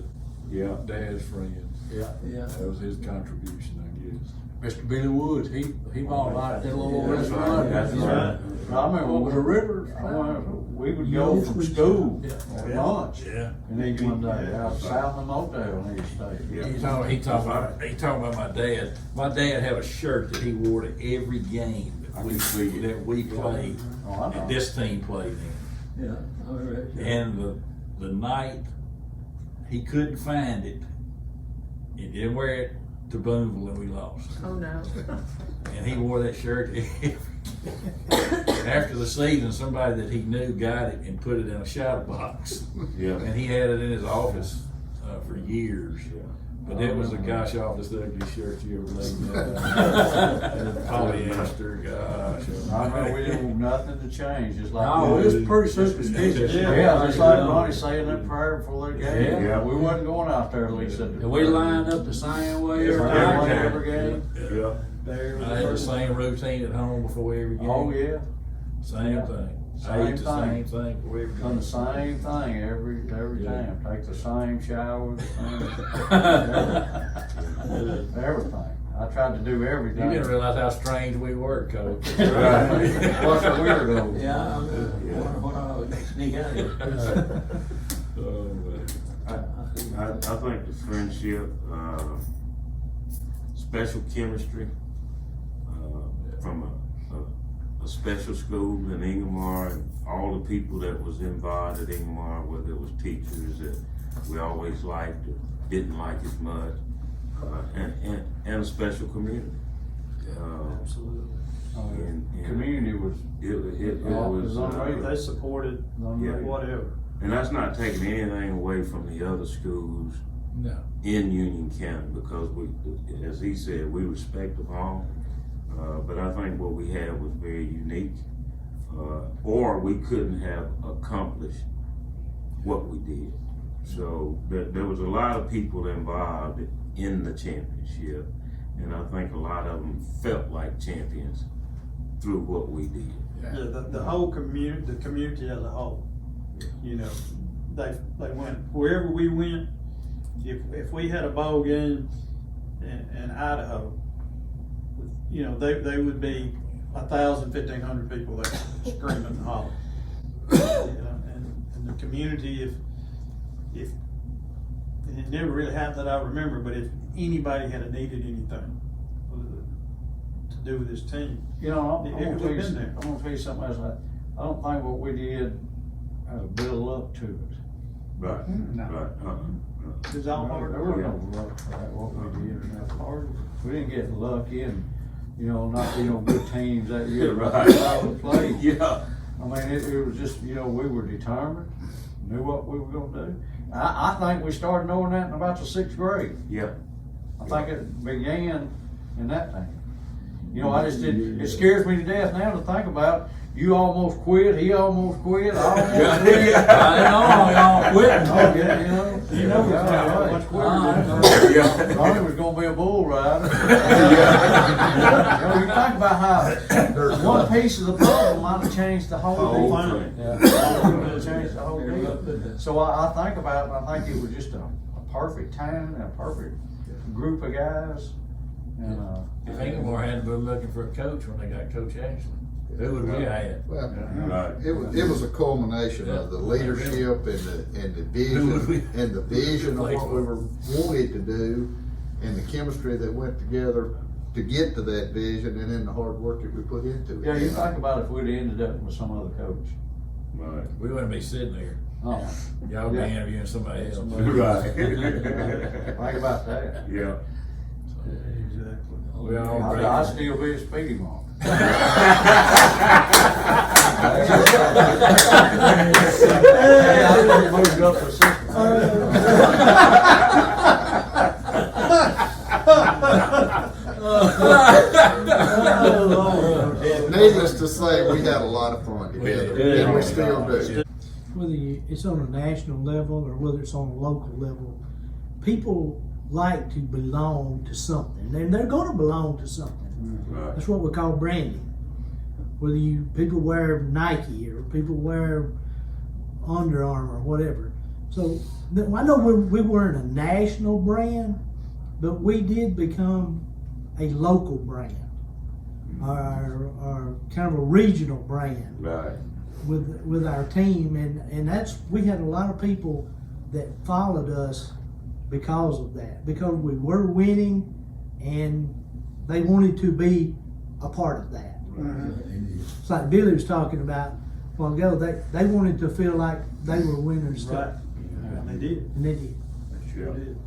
Yeah. Dad's friends. Yeah. Yeah. That was his contribution, I guess. Mr. Billy Woods, he bought out that little That's right, restaurant. that's right. I remember Over the river. we would go from school at lunch, Yeah. and then one day out south of the motel, and he'd stay. Yeah. He talked about my dad. My dad had a shirt that he wore to every game that we played, Oh, I know. and this team played in. Yeah, I remember that. And the night he couldn't find it, he didn't wear it to Boonville, and we lost. Oh, no. And he wore that shirt every game. After the season, somebody that he knew got it and put it in a shadow box, Yeah. and he had it in his office for years. Yeah. But that was the gosh awfulest ugly shirt you ever laid down. Polyester, gosh. I remember we didn't want nothing to change, just like. No, it was pretty superstitious. Yeah, just like Ronnie saying that prayer before the game. Yeah. We wasn't going out there, Lee said. And we lined up the same way every Every night. night, every game. Yeah. There. I had the same routine at home before every game. Oh, yeah, Same Yeah. thing. I Same ate the same thing. thing before every done game. the same thing every Yeah. time, take the same shower, the same, everything. I tried to do You everything. didn't realize how strange we were, Coach. What's a weirdo? Yeah, I when I would sneak out of here. Oh, man. I think the friendship, special chemistry, from a special school in Ingomar, and all the people that was involved at Ingomar, whether it was teachers that we always liked or didn't like as much, and a special community. Absolutely. And Community was, it Was was, unreal. They supported unreal. whatever. and that's not taking anything away from the other schools No. in Union County, because we, as he said, we respect them all. But I think what we had was very unique, or we couldn't have accomplished what we did. So there was a lot of people involved in the championship, and I think a lot of them felt like champions through what we did. Yeah, the whole community, the community as a whole, you know, they went, wherever we went, if we had a bowl game in Idaho, you know, they would be 1,000, 1,500 people there screaming and hollering. You know, and the community, if and it never really happened that I remember, but if anybody had needed anything to do with this team, You know, I'm It gonna would've tell you, been there. I'm gonna tell you something else. I don't think what we did had a bit of luck to it. Right, No. right, it was all hard There was work. no luck for that, what we did, and that's hard. We didn't get lucky and, you know, not be no good teams that year. Right. Out of the play. Yeah. I mean, it was just, you know, we were determined, knew what we were gonna do. I think we started knowing that in about the 6th grade. Yeah. I think it began in that time. You know, I just did, it scares me to death now to think about, you almost quit, he almost quit, I almost quit. I know, y'all quitting. Oh, yeah, you know, much quicker. Yeah. Ronnie was gonna be a bull rider. You know, you think about how one piece of the puzzle might have changed the whole Whole thing. thing. Yeah, changed the whole deal. So I think about it, and I think it was just a perfect time and a perfect group of guys. And, If Ingomar hadn't been looking for a coach when they got Coach Ashley, who would we have had? Well, Right. it was a culmination of the leadership and the vision of what we were wanted to do, and the chemistry that went together to get to that vision, and then the hard work that we put into it. yeah, you think about if we'd ended up with some other coach. Right. We wouldn't be sitting there. Oh, Y'all would be Yeah. interviewing somebody else. Right. think about that. Yeah. Exactly. We all I'd still be a speedy mark. Hey, I think moved up to 6. Needless to say, we had a lot of fun together, did. and we still do. Whether it's on a national level or whether it's on a local level, people like to belong to something, and they're going to belong to something. Right. That's what we call branding. Whether people wear Nike or people wear Under Armour or whatever, So I know we weren't a national brand, but we did become a local brand, or kind of a regional brand Right. with our team, and that's, we had a lot of people that followed us because of that, because we were winning and they wanted to be a part of that. It's like Billy was talking about a while ago, they wanted to feel like they were winners too. Right, they did, And they did. they sure did.